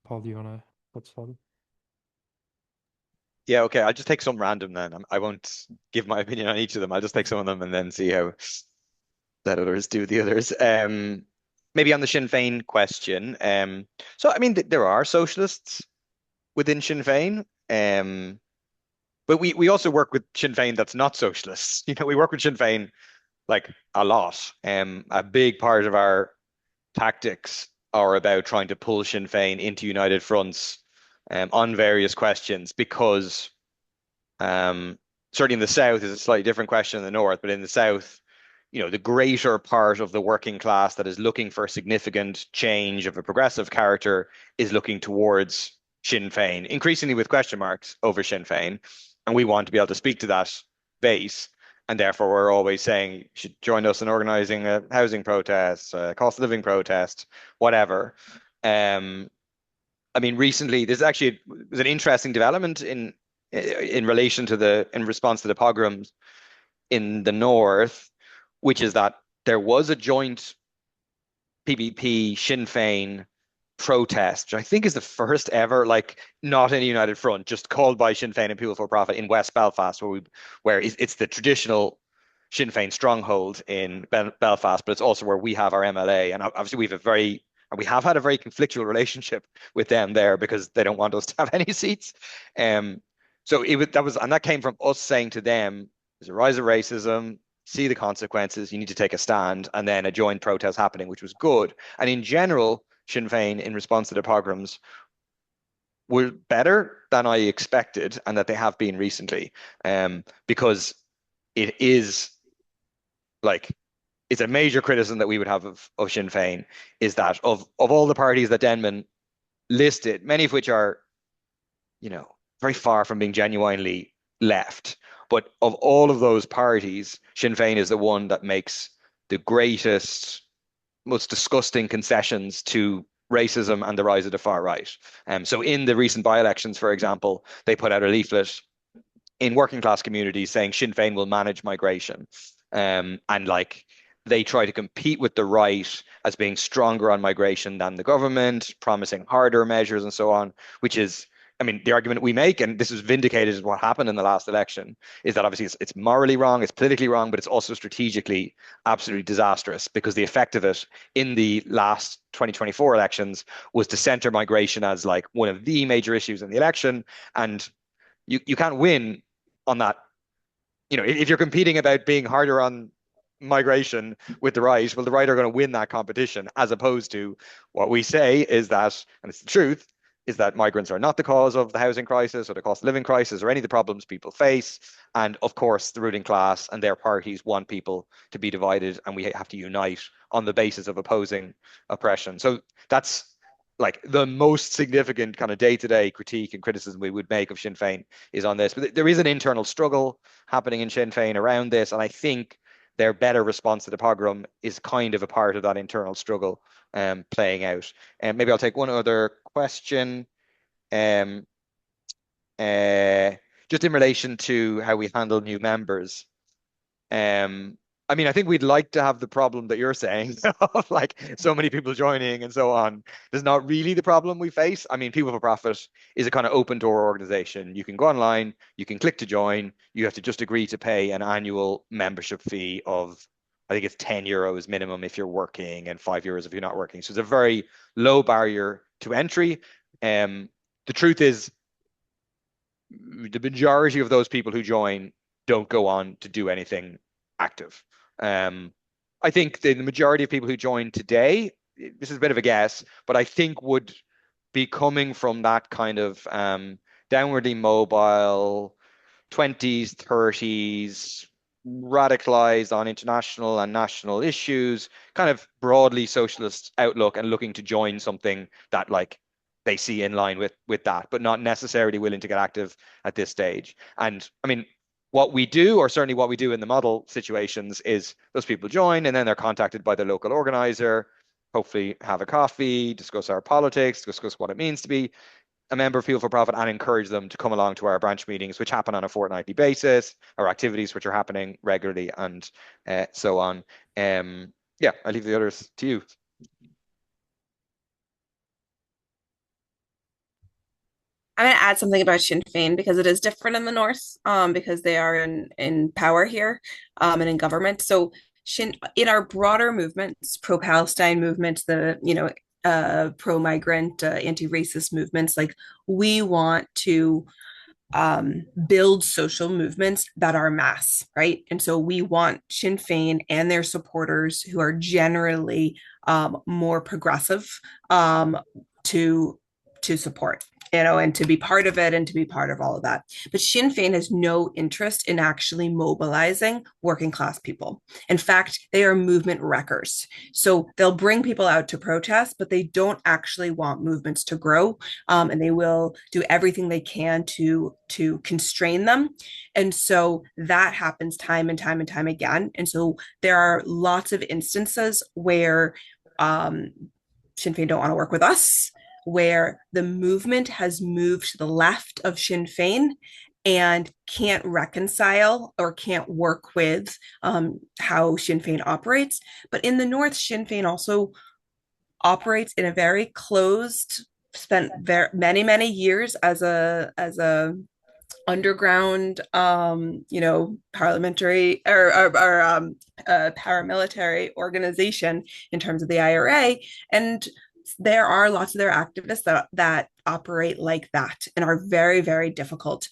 A: Paul, do you want to get started?
B: Yeah, okay. I'll just take some random then. I won't give my opinion on each of them. I'll just take some of them and then see how that others do the others. Maybe on the Sinn Féin question. So I mean, there are socialists within Sinn Féin, but we also work with Sinn Féin that's not socialists. We work with Sinn Féin like a lot. A big part of our tactics are about trying to pull Sinn Féin into united fronts on various questions, because certainly in the South is a slightly different question in the North, but in the South, the greater part of the working class that is looking for significant change of a progressive character is looking towards Sinn Féin, increasingly with question marks over Sinn Féin. And we want to be able to speak to that base. And therefore, we're always saying you should join us in organizing a housing protest, a cost of living protest, whatever. I mean, recently, there's actually was an interesting development in relation to in response to the pogroms in the North, which is that there was a joint PBP Sinn Féin protest, which I think is the first ever, like not in a united front, just called by Sinn Féin and People for Profit in West Belfast, where it's the traditional Sinn Féin stronghold in Belfast, but it's also where we have our MLA, and obviously we have had a very conflictual relationship with them there because they don't want us to have any seats. So that came from us saying to them, there's a rise of racism, see the consequences, you need to take a stand, and then a joint protest happening, which was good. And in general, Sinn Féin, in response to the pogroms, were better than I expected, and that they have been recently, because it is like, it's a major criticism that we would have of Sinn Féin, is that of all the parties that Denman listed, many of which are, very far from being genuinely left, but of all of those parties, Sinn Féin is the one that makes the greatest, most disgusting concessions to racism and the rise of the far right. So in the recent by-elections, for example, they put out a leaflet in working class communities saying Sinn Féin will manage migration. And like, they try to compete with the right as being stronger on migration than the government, promising harder measures and so on, which is, I mean, the argument we make, and this is vindicated as what happened in the last election, is that obviously it's morally wrong, it's politically wrong, but it's also strategically absolutely disastrous, because the effect of it in the last 2024 elections was to center migration as like one of the major issues in the election. And you can't win on that. If you're competing about being harder on migration with the right, well, the right are going to win that competition, as opposed to what we say is that, and it's the truth, is that migrants are not the cause of the housing crisis or the cost of living crisis or any of the problems people face. And of course, the ruling class and their parties want people to be divided, and we have to unite on the basis of opposing oppression. So that's like the most significant kind of day-to-day critique and criticism we would make of Sinn Féin is on this. But there is an internal struggle happening in Sinn Féin around this, and I think their better response to the pogrom is kind of a part of that internal struggle playing out. And maybe I'll take one other question. Just in relation to how we handle new members. I mean, I think we'd like to have the problem that you're saying of like so many people joining and so on. There's not really the problem we face. I mean, People for Profit is a kind of open door organization. You can go online, you can click to join, you have to just agree to pay an annual membership fee of, I think it's €10 minimum if you're working and €5 if you're not working. So it's a very low barrier to entry. The truth is, the majority of those people who join don't go on to do anything active. I think the majority of people who join today, this is a bit of a guess, but I think would be coming from that kind of downwardly mobile 20s, 30s, radicalized on international and national issues, kind of broadly socialist outlook, and looking to join something that like they see in line with that, but not necessarily willing to get active at this stage. And I mean, what we do, or certainly what we do in the model situations, is those people join and then they're contacted by the local organizer, hopefully have a coffee, discuss our politics, discuss what it means to be a member of People for Profit, and encourage them to come along to our branch meetings, which happen on a fortnightly basis, our activities, which are happening regularly, and so on. Yeah, I leave the others to you.
C: I'm going to add something about Sinn Féin because it is different in the North, because they are in power here, and in government. So in our broader movements, pro-Palestine movements, the pro-migrant, anti-racist movements, like, we want to build social movements that are mass, right? And so we want Sinn Féin and their supporters, who are generally more progressive, to support, and to be part of it, and to be part of all of that. But Sinn Féin has no interest in actually mobilizing working class people. In fact, they are movement wreckers. So they'll bring people out to protest, but they don't actually want movements to grow, and they will do everything they can to constrain them. And so that happens time and time and time again. And so there are lots of instances where Sinn Féin don't want to work with us, where the movement has moved to the left of Sinn Féin and can't reconcile or can't work with how Sinn Féin operates. But in the North, Sinn Féin also operates in a very closed, spent many, many years as a underground, parliamentary or paramilitary organization in terms of the IRA. And there are lots of their activists that operate like that and are very, very difficult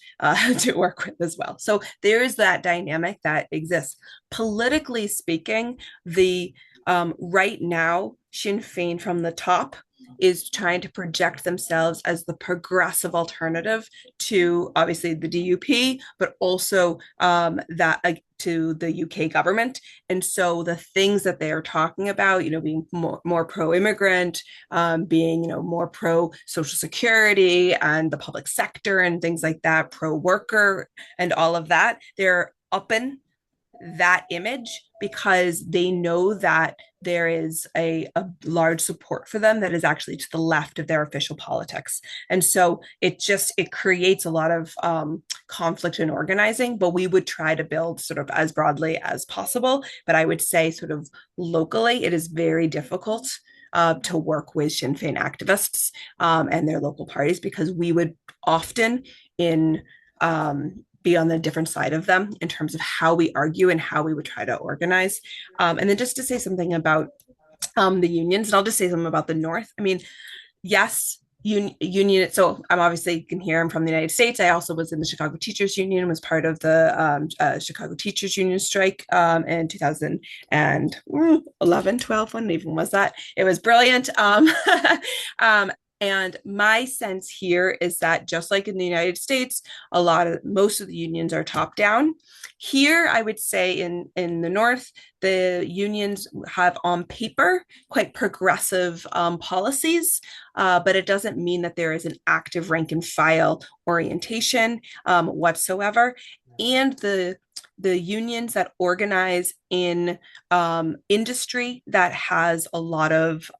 C: to work with as well. So there is that dynamic that exists. Politically speaking, the right now, Sinn Féin from the top is trying to project themselves as the progressive alternative to, obviously, the DUP, but also that to the UK government. And so the things that they are talking about, being more pro-immigrant, being, more pro-social security and the public sector and things like that, pro-worker and all of that, they're upping that image because they know that there is a large support for them that is actually to the left of their official politics. And so it creates a lot of conflict in organizing, but we would try to build sort of as broadly as possible. But I would say sort of locally, it is very difficult to work with Sinn Féin activists and their local parties, because we would often be on the different side of them in terms of how we argue and how we would try to organize. And then just to say something about the unions, and I'll just say something about the North. I mean, yes, union. So I'm obviously, you can hear I'm from the United States. I also was in the Chicago Teachers Union, was part of the Chicago Teachers Union strike in 2011, 12, when even was that? It was brilliant. And my sense here is that just like in the United States, most of the unions are top down. Here, I would say in the North, the unions have on paper quite progressive policies, but it doesn't mean that there is an active rank and file orientation whatsoever. And the unions that organize in industry that has a lot of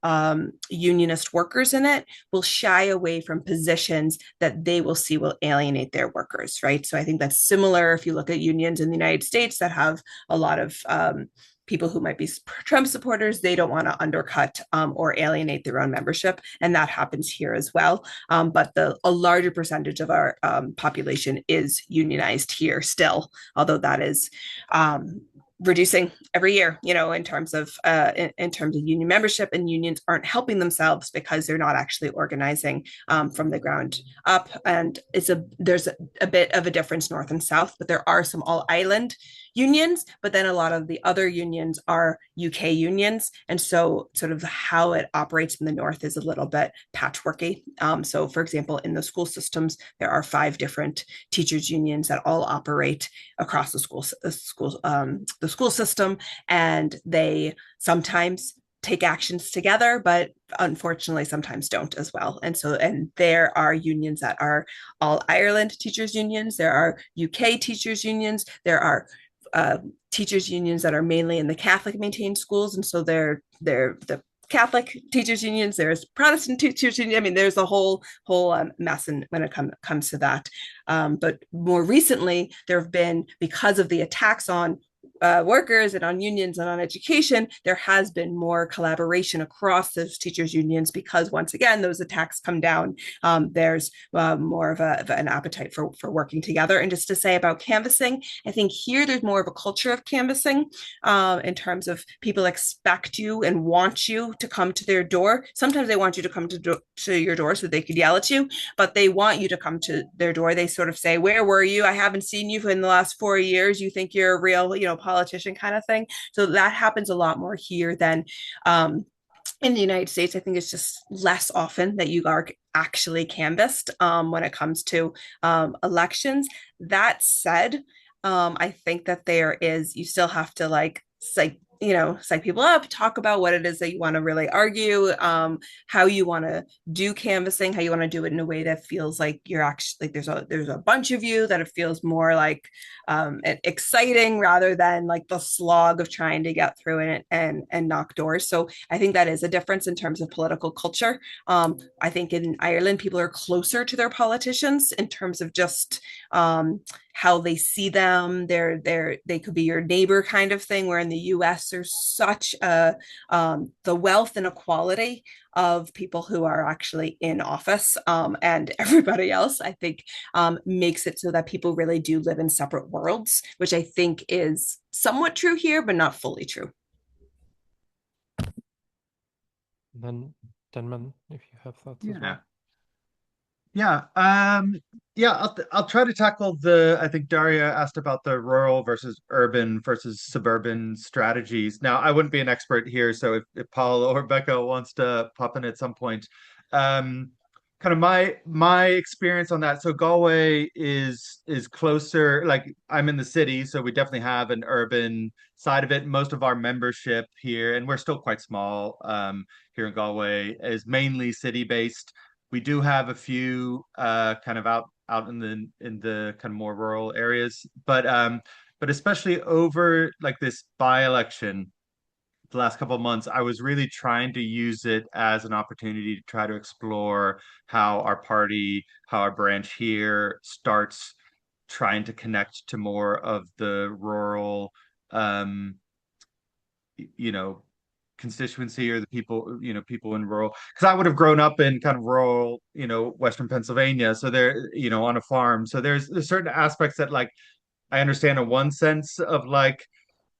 C: unionist workers in it will shy away from positions that they will see will alienate their workers, right? So I think that's similar if you look at unions in the United States that have a lot of people who might be Trump supporters. They don't want to undercut or alienate their own membership. And that happens here as well. But a larger percentage of our population is unionized here still, although that is reducing every year, in terms of union membership, and unions aren't helping themselves because they're not actually organizing from the ground up. And there's a bit of a difference north and south, but there are some all island unions, but then a lot of the other unions are UK unions. And so sort of how it operates in the North is a little bit patchworky. So for example, in the school systems, there are 5 different teachers unions that all operate across the school system, and they sometimes take actions together, but unfortunately sometimes don't as well. And there are unions that are all Ireland teachers unions, there are UK teachers unions, there are teachers unions that are mainly in the Catholic maintained schools, and so they're the Catholic teachers unions, there's Protestant teachers unions. I mean, there's a whole mess when it comes to that. But more recently, there have been, because of the attacks on workers and on unions and on education, there has been more collaboration across those teachers unions, because once again, those attacks come down. There's more of an appetite for working together. And just to say about canvassing, I think here there's more of a culture of canvassing in terms of people expect you and want you to come to their door. Sometimes they want you to come to your door so they could yell at you, but they want you to come to their door. They sort of say, "Where were you? I haven't seen you in the last 4 years. You think you're a real, politician," kind of thing. So that happens a lot more here than in the United States. I think it's just less often that you are actually canvassed when it comes to elections. That said, I think that you still have to psych people up, talk about what it is that you want to really argue, how you want to do canvassing, how you want to do it in a way that feels like you're actually, like there's a bunch of you, that it feels more like exciting rather than like the slog of trying to get through it and knock doors. So I think that is a difference in terms of political culture. I think in Ireland, people are closer to their politicians in terms of just how they see them. They could be your neighbor kind of thing, where in the US there's such the wealth and equality of people who are actually in office and everybody else, I think makes it so that people really do live in separate worlds, which I think is somewhat true here, but not fully true.
A: And then Denman, if you have thoughts as well.
D: I'll try to tackle I think Daria asked about the rural versus urban versus suburban strategies. Now, I wouldn't be an expert here, so if Paul or Becca wants to pop in at some point, kind kind of my experience on that. So Galway is closer. Like I'm in the city, so we definitely have an urban side of it. Most of our membership here, and we're still quite small here in Galway, is mainly city based. We do have a few kind of out in the kind of more rural areas, but especially over like this by-election the last couple of months, I was really trying to use it as an opportunity to try to explore how our party, how our branch here starts trying to connect to more of the rural, um, you know, constituency or the people, people in rural. Because I would have grown up in kind of rural, Western Pennsylvania, so there, on a farm. So there's certain aspects that like I understand in one sense of like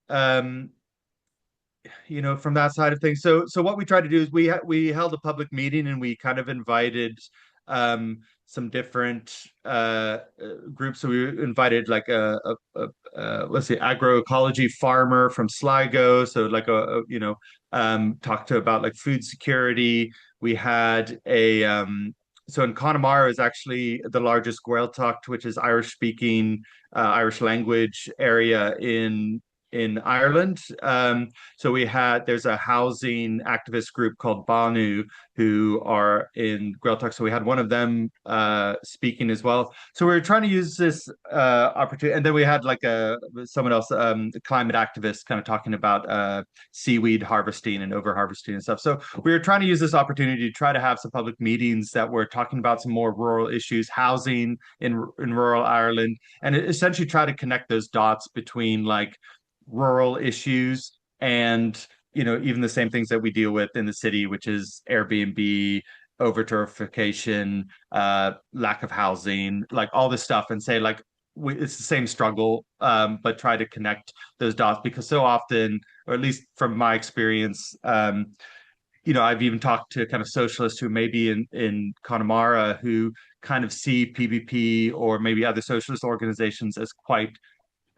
D: um from that side of things. So what we tried to do is we held a public meeting and we kind of invited some different groups. So we invited like let's say agroecology farmer from Sligo. So like talked to about like food security. We had a so in Connemara is actually the largest Gaeltacht, which is Irish speaking Irish language area in Ireland. So there's a housing activist group called Banu who are in Gaeltacht. So we had one of them speaking as well. So we were trying to use this opportunity, and then we had like someone else, a climate activist, kind of talking about seaweed harvesting and over harvesting and stuff. So we were trying to use this opportunity to try to have some public meetings that were talking about some more rural issues, housing in rural Ireland, and essentially try to connect those dots between like rural issues and even the same things that we deal with in the city, which is Airbnb, over-turification, lack of housing, like all this stuff, and say like it's the same struggle, but try to connect those dots because so often, or at least from my experience, I've even talked to kind of socialists who may be in Connemara who kind of see PBP or maybe other socialist organizations as quite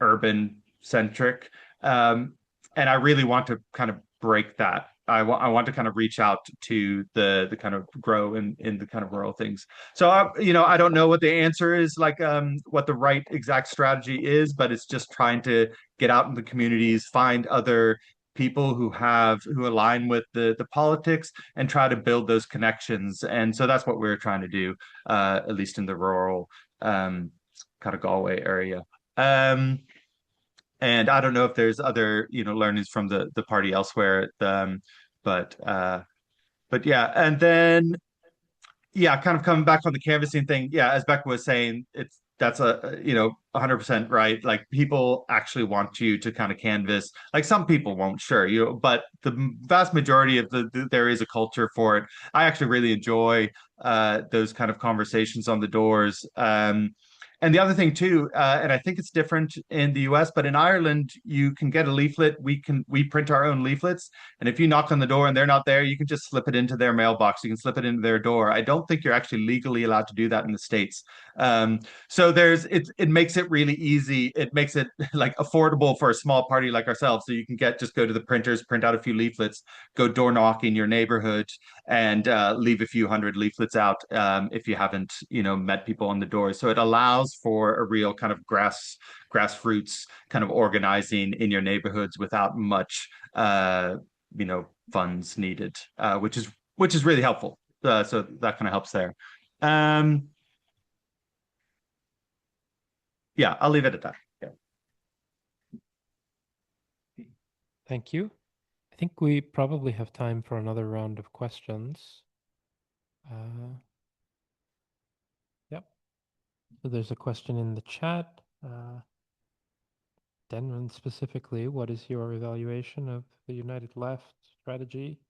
D: urban centric. And I really want to kind of break that. I want to kind of reach out to the kind of grow in the kind of rural things. So I don't know what the answer is, like what the right exact strategy is, but it's just trying to get out in the communities, find other people who align with the politics and try to build those connections. And so that's what we're trying to do, at least in the rural kind of Galway area. And I don't know if there's other, learnings from the party elsewhere. But yeah, and then yeah, kind of coming back on the canvassing thing. Yeah, as Becca was saying, that's 100% right. Like people actually want you to kind of canvass. Like some people won't, sure, but the vast majority of there is a culture for it. I actually really enjoy those kind of conversations on the doors. And the other thing too, and I think it's different in the US, but in Ireland, you can get a leaflet. We print our own leaflets, and if you knock on the door and they're not there, you can just slip it into their mailbox. You can slip it into their door. I don't think you're actually legally allowed to do that in the States. So it makes it really easy. It makes it like affordable for a small party like ourselves. So you can just go to the printers, print out a few leaflets, go door knocking your neighborhood, and leave a few hundred leaflets out if you haven't, met people on the door. So it allows for a real kind of grassroots kind of organizing in your neighborhoods without much, funds needed, which is really helpful. So that kind of helps there. Yeah, I'll leave it at that. Yeah.
A: Thank you. I think we probably have time for another round of questions. Yep. So there's a question in the chat. Denman specifically, what is your evaluation of the United Left strategy?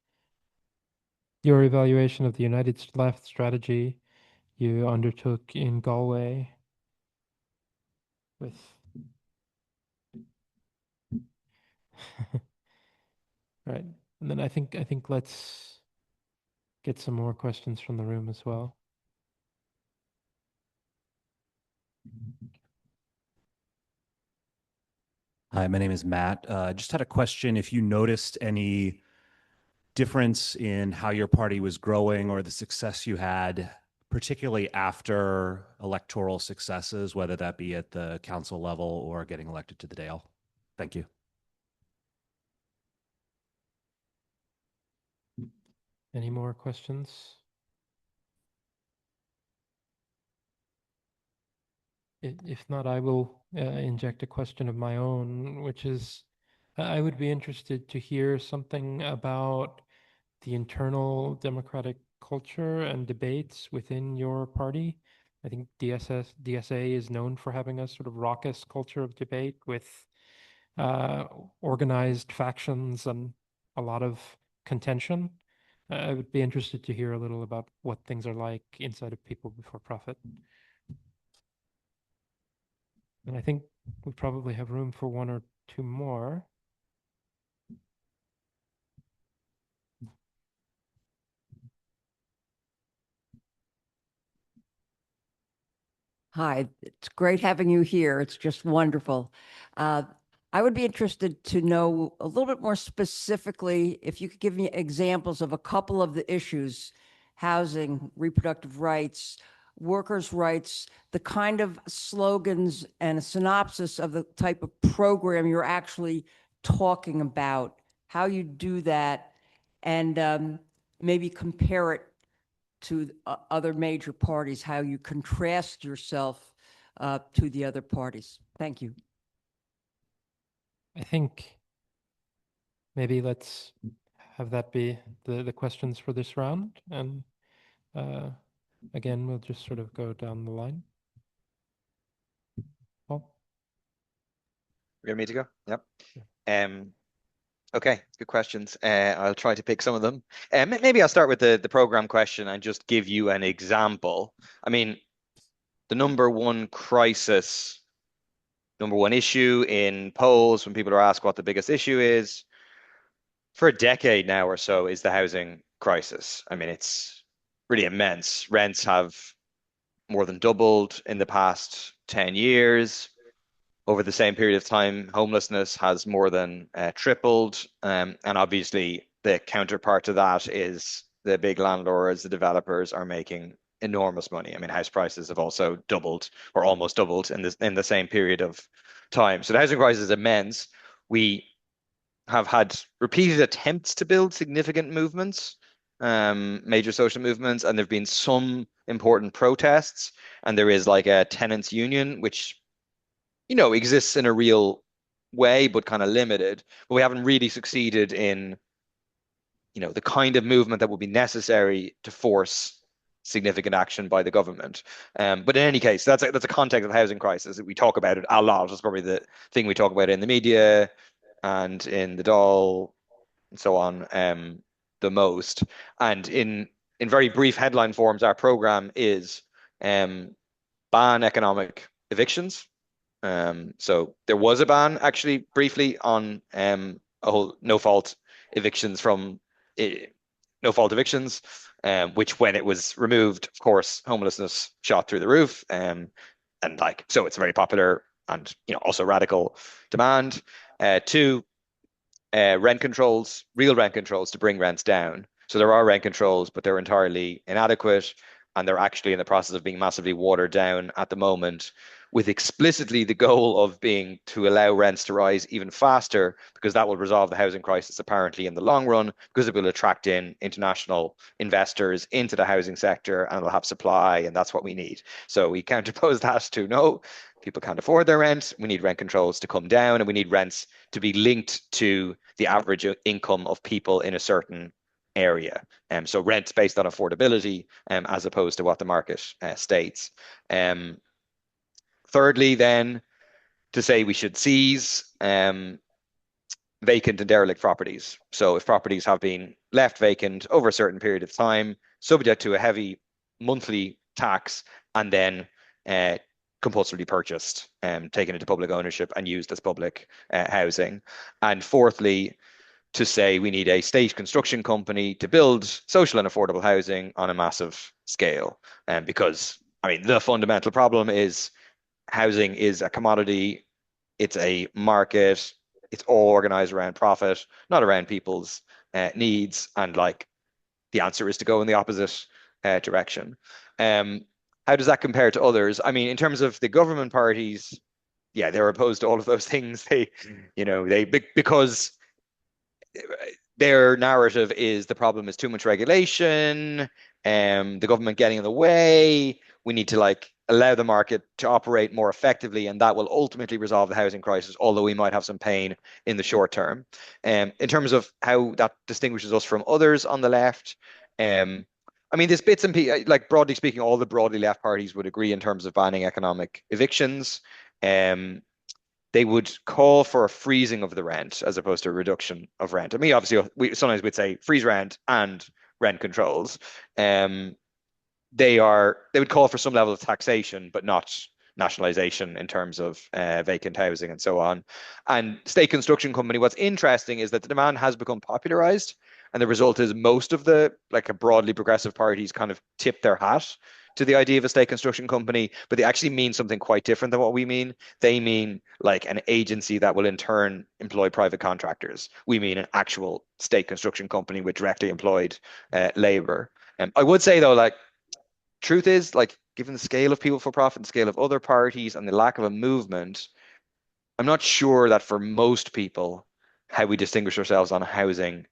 A: Your evaluation of the United Left strategy you undertook in Galway with right. And then I think let's get some more questions from the room as well.
I: Hi, my name is Matt. Just had a question if you noticed any difference in how your party was growing or the success you had particularly after electoral successes, whether that be at the council level or getting elected to the Dale? Thank you.
A: Any more questions? If not, I will inject a question of my own, which is, I would be interested to hear something about the internal democratic culture and debates within your party. I think DSA is known for having a sort of raucous culture of debate with organized factions and a lot of contention. I would be interested to hear a little about what things are like inside of People Before Profit. And I think we probably have room for one or two more.
J: Hi, it's great having you here. It's just wonderful. I would be interested to know a little bit more specifically if you could give me examples of a couple of the issues: housing, reproductive rights, workers' rights, the kind of slogans and a synopsis of the type of program you're actually talking about, how you do that, and maybe compare it to other major parties, how you contrast yourself to the other parties. Thank you.
A: I think maybe let's have that be the questions for this round. And again, we'll just sort of go down the line. Paul?
B: You want me to go? Yep. Okay, good questions. I'll try to pick some of them. Maybe I'll start with the program question and just give you an example. I mean, the number one issue in polls when people are asked what the biggest issue is for a decade now or so is the housing crisis. I mean, it's really immense. Rents have more than doubled in the past 10 years. Over the same period of time, homelessness has more than tripled. And obviously, the counterpart to that is the big landlords, the developers are making enormous money. I mean, house prices have also doubled or almost doubled in the same period of time. So the housing crisis is immense. We have had repeated attempts to build significant movements, major social movements, and there have been some important protests. And there is like a tenants union, which exists in a real way, but kind of limited. But we haven't really succeeded in, the kind of movement that would be necessary to force significant action by the government. But in any case, that's a context of the housing crisis. We talk about it a lot. It's probably the thing we talk about in the media and in the Dáil and so on the most. And in very brief headline forms, our program is ban economic evictions. So there was a ban actually briefly on a whole no-fault evictions, which when it was removed, of course, homelessness shot through the roof. So it's a very popular and also radical demand. Two, rent controls, real rent controls to bring rents down. So there are rent controls, but they're entirely inadequate, and they're actually in the process of being massively watered down at the moment, with explicitly the goal of being to allow rents to rise even faster, because that will resolve the housing crisis apparently in the long run, because it will attract in international investors into the housing sector and it'll have supply, and that's what we need. So we counterpose that to no, people can't afford their rent. We need rent controls to come down, and we need rents to be linked to the average income of people in a certain area. So rents based on affordability as opposed to what the market states. Thirdly, then, to say we should seize vacant and derelict properties. So if properties have been left vacant over a certain period of time, subject to a heavy monthly tax, and then compulsorily purchased, taken into public ownership and used as public housing. And fourthly, to say we need a state construction company to build social and affordable housing on a massive scale. Because, the fundamental problem is housing is a commodity, it's a market, it's all organized around profit, not around people's needs. And the answer is to go in the opposite direction. How does that compare to others? I mean, in terms of the government parties, yeah, they're opposed to all of those things. Because their narrative is the problem is too much regulation, the government getting in the way. We need to allow the market to operate more effectively, and that will ultimately resolve the housing crisis, although we might have some pain in the short term. In terms of how that distinguishes us from others on the left, I mean, there's bits and pieces, broadly speaking, all the broadly left parties would agree in terms of banning economic evictions. They would call for a freezing of the rent as opposed to a reduction of rent. I mean, obviously, sometimes we'd say freeze rent and rent controls. They would call for some level of taxation, but not nationalization in terms of vacant housing and so on. And state construction company, what's interesting is that the demand has become popularized, and the result is most of the broadly progressive parties kind of tip their hat to the idea of a state construction company, but they actually mean something quite different than what we mean. They mean an agency that will in turn employ private contractors. We mean an actual state construction company with directly employed labor. I would say though, truth is, given the scale of people for profit and scale of other parties and the lack of a movement, I'm not sure that for most people, how we distinguish ourselves on housing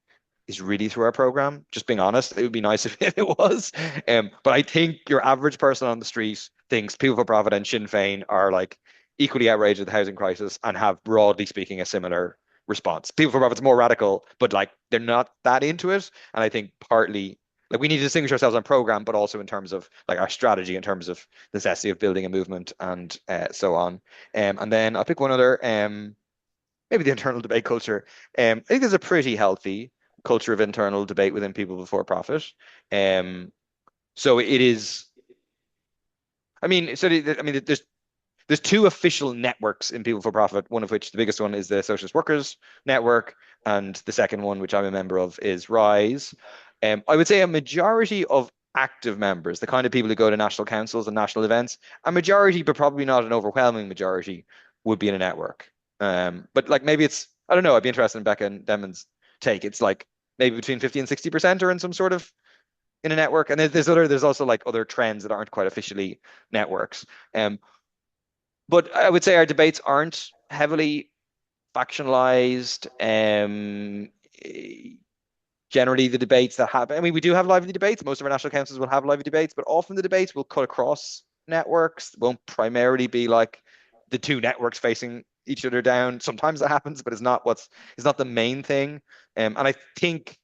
B: is really through our program. Just being honest, it would be nice if it was. But I think your average person on the street thinks People for Profit and Sinn Féin are equally outraged at the housing crisis and have, broadly speaking, a similar response. People for Profit's more radical, but they're not that into it. And I think partly we need to distinguish ourselves on program, but also in terms of our strategy, in terms of necessity of building a movement and so on. And then I'll pick one other, maybe the internal debate culture. I think there's a pretty healthy culture of internal debate within People Before Profit. So it is, there's two official networks in People for Profit, one of which, the biggest one, is the Socialist Workers Network, and the second one, which I'm a member of, is RISE. I would say a majority of active members, the kind of people who go to national councils and national events, a majority, but probably not an overwhelming majority, would be in a network. But maybe it's, I don't know, I'd be interested in Becca and Denman's take. It's maybe between 50 and 60% are in some sort of in a network. And there's also other trends that aren't quite officially networks. But I would say our debates aren't heavily factionalized. Generally, the debates that happen, we do have lively debates. Most of our national councils will have lively debates, but often the debates will cut across networks. It won't primarily be the two networks facing each other down. Sometimes that happens, but it's not the main thing. And I think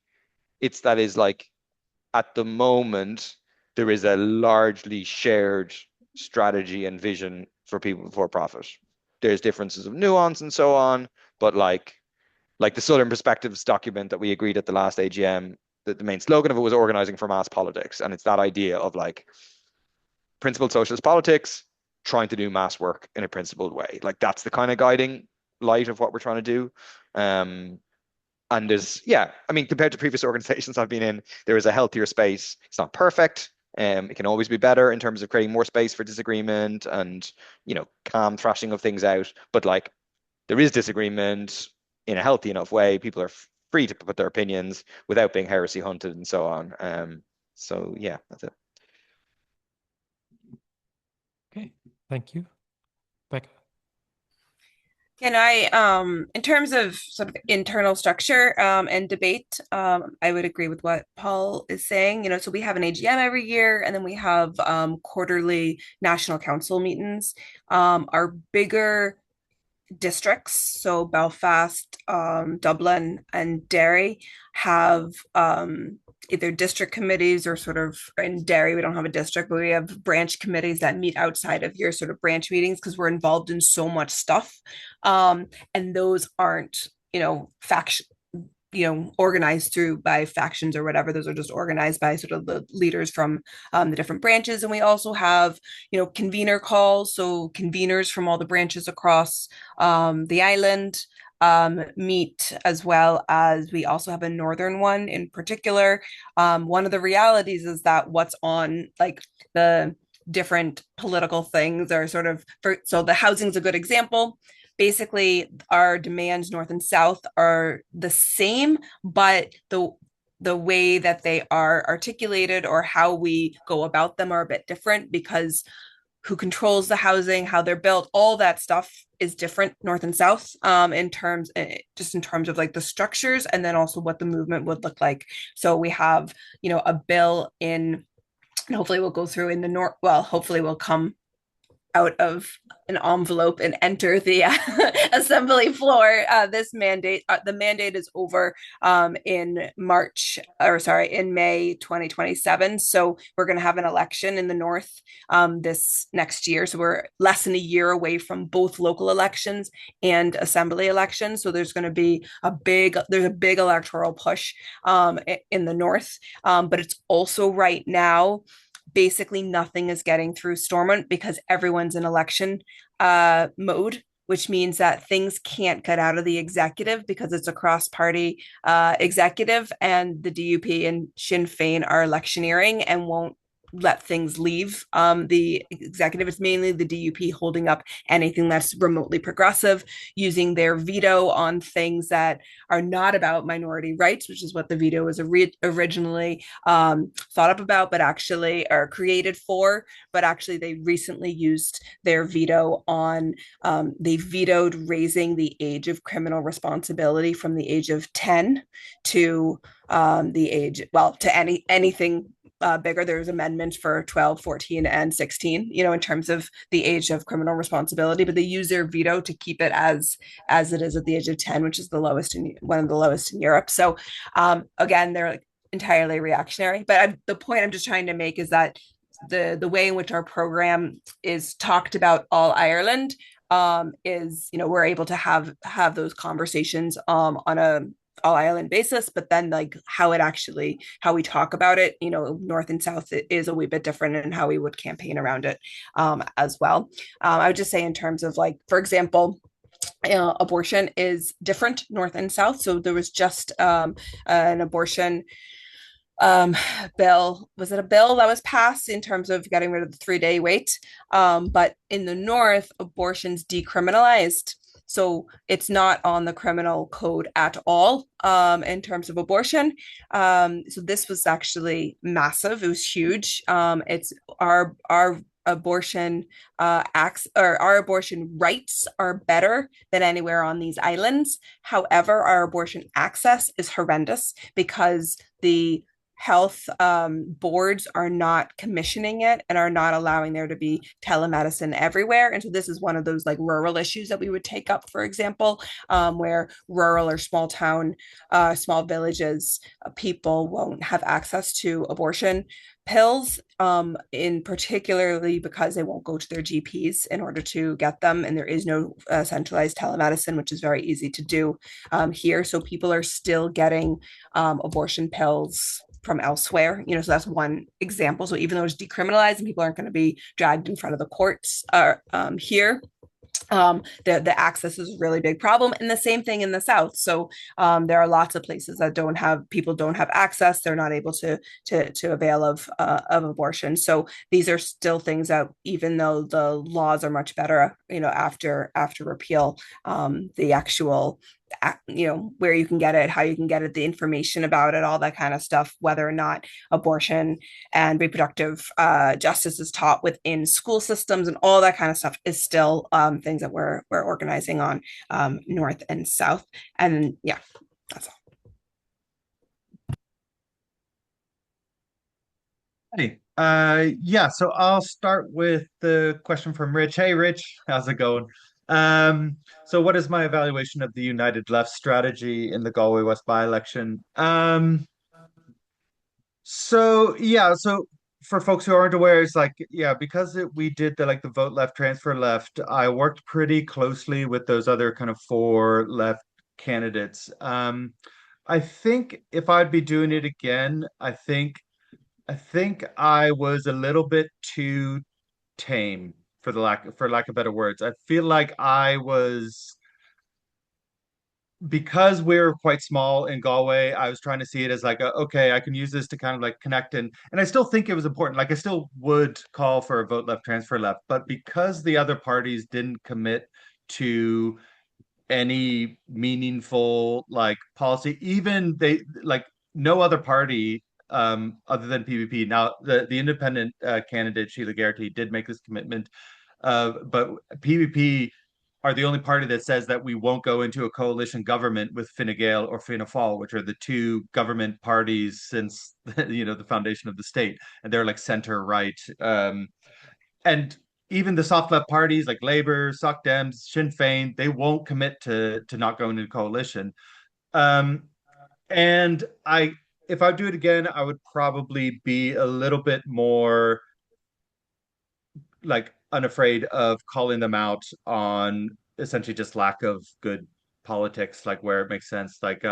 B: it's at the moment, there is a largely shared strategy and vision for People Before Profit. There's differences of nuance and so on, but the Southern Perspectives document that we agreed at the last AGM, the main slogan of it was organizing for mass politics. And it's that idea of principled socialist politics, trying to do mass work in a principled way. That's the kind of guiding light of what we're trying to do. And there's, compared to previous organizations I've been in, there is a healthier space. It's not perfect. It can always be better in terms of creating more space for disagreement and, calm thrashing of things out. But there is disagreement in a healthy enough way. People are free to put their opinions without being heresy hunted and so on. So yeah, that's it.
A: Okay, thank you. Becca?
C: Can I, in terms of sort of internal structure and debate, I would agree with what Paul is saying. So we have an AGM every year, and then we have quarterly national council meetings. Our bigger districts, so Belfast, Dublin, and Derry, have either district committees or sort of, in Derry, we don't have a district, but we have branch committees that meet outside of your sort of branch meetings because we're involved in so much stuff. And those aren't, organized through by factions or whatever. Those are just organized by sort of the leaders from the different branches. And we also have, convener calls. So conveners from all the branches across the island meet, as well as we also have a northern one in particular. One of the realities is that what's on the different political things are sort of, so the housing's a good example. Basically, our demands north and south are the same, but the way that they are articulated or how we go about them are a bit different, because who controls the housing, how they're built, all that stuff is different north and south, in terms of like the structures, and then also what the movement would look like. So we have, a bill in, and hopefully we'll go through in the north. Well, hopefully we'll come out of an envelope and enter the assembly floor. This mandate, the mandate is over in May 2027. So we're going to have an election in the north this next year. So we're less than a year away from both local elections and assembly elections. So there's going to be a big electoral push in the north. But it's also right now, basically nothing is getting through Stormont because everyone's in election mode, which means that things can't get out of the executive because it's a cross-party executive, and the DUP and Sinn Féin are electioneering and won't let things leave the executive. It's mainly the DUP holding up anything that's remotely progressive, using their veto on things that are not about minority rights, which is what the veto was originally thought up about, but actually are created for. But actually, they recently used their veto on, they vetoed raising the age of criminal responsibility from the age of 10 to the age, well, to anything bigger. There's amendments for 12, 14, and 16, in terms of the age of criminal responsibility, but they use their veto to keep it as it is at the age of 10, which is one of the lowest in Europe. So again, they're like entirely reactionary. But the point I'm just trying to make is that the way in which our program is talked about all Ireland is, we're able to have those conversations on a all Ireland basis, but then like how we talk about it, north and south is a wee bit different in how we would campaign around it as well. I would just say in terms of, like, for example, abortion is different north and south. So there was just an abortion bill. Was it a bill that was passed in terms of getting rid of the 3-day wait? But in the north, abortion's decriminalized. So it's not on the criminal code at all in terms of abortion. So this was actually massive. It was huge. It's our abortion acts, or our abortion rights are better than anywhere on these islands. However, our abortion access is horrendous because the health boards are not commissioning it and are not allowing there to be telemedicine everywhere. And so this is one of those like rural issues that we would take up, for example, where rural or small town, small villages, people won't have access to abortion pills, in particularly because they won't go to their GPs in order to get them. And there is no centralized telemedicine, which is very easy to do here. So people are still getting abortion pills from elsewhere, so that's one example. So even though it's decriminalized and people aren't going to be dragged in front of the courts here, the access is a really big problem. And the same thing in the South. So there are lots of places that people don't have access. They're not able to avail of abortion. So these are still things that, even though the laws are much better, after repeal, the actual where you can get it, how you can get it, the information about it, all that kind of stuff, whether or not abortion and reproductive justice is taught within school systems and all that kind of stuff is still things that we're organizing on north and south. And yeah, that's all.
D: Hey, yeah, so I'll start with the question from Rich. Hey, Rich, how's it going? So what is my evaluation of the United Left strategy in the Galway West by-election? So for folks who aren't aware, it's like, because we did the vote left, transfer left, I worked pretty closely with those other kind of 4 left candidates. I think if I'd be doing it again, I think I was a little bit too tame, for lack of better words. I feel like because we're quite small in Galway, I was trying to see it as like, okay, I can use this to kind of like connect, and I still think it was important. Like, I still would call for a vote left, transfer left, but because the other parties didn't commit to any meaningful policy, even they no other party other than PVP. Now, the independent candidate Sheila Geraghty did make this commitment, but PVP are the only party that says that we won't go into a coalition government with Fine Gael or Fianna Fáil, which are the two government parties since the foundation of the state, and they're like center right. And even the soft left parties like Labour, Soc Dems, Sinn Féin, they won't commit to not going into coalition. Um, and if I do it again, I would probably be a little bit more like unafraid of calling them out on essentially just lack of good politics, like where it makes sense. Like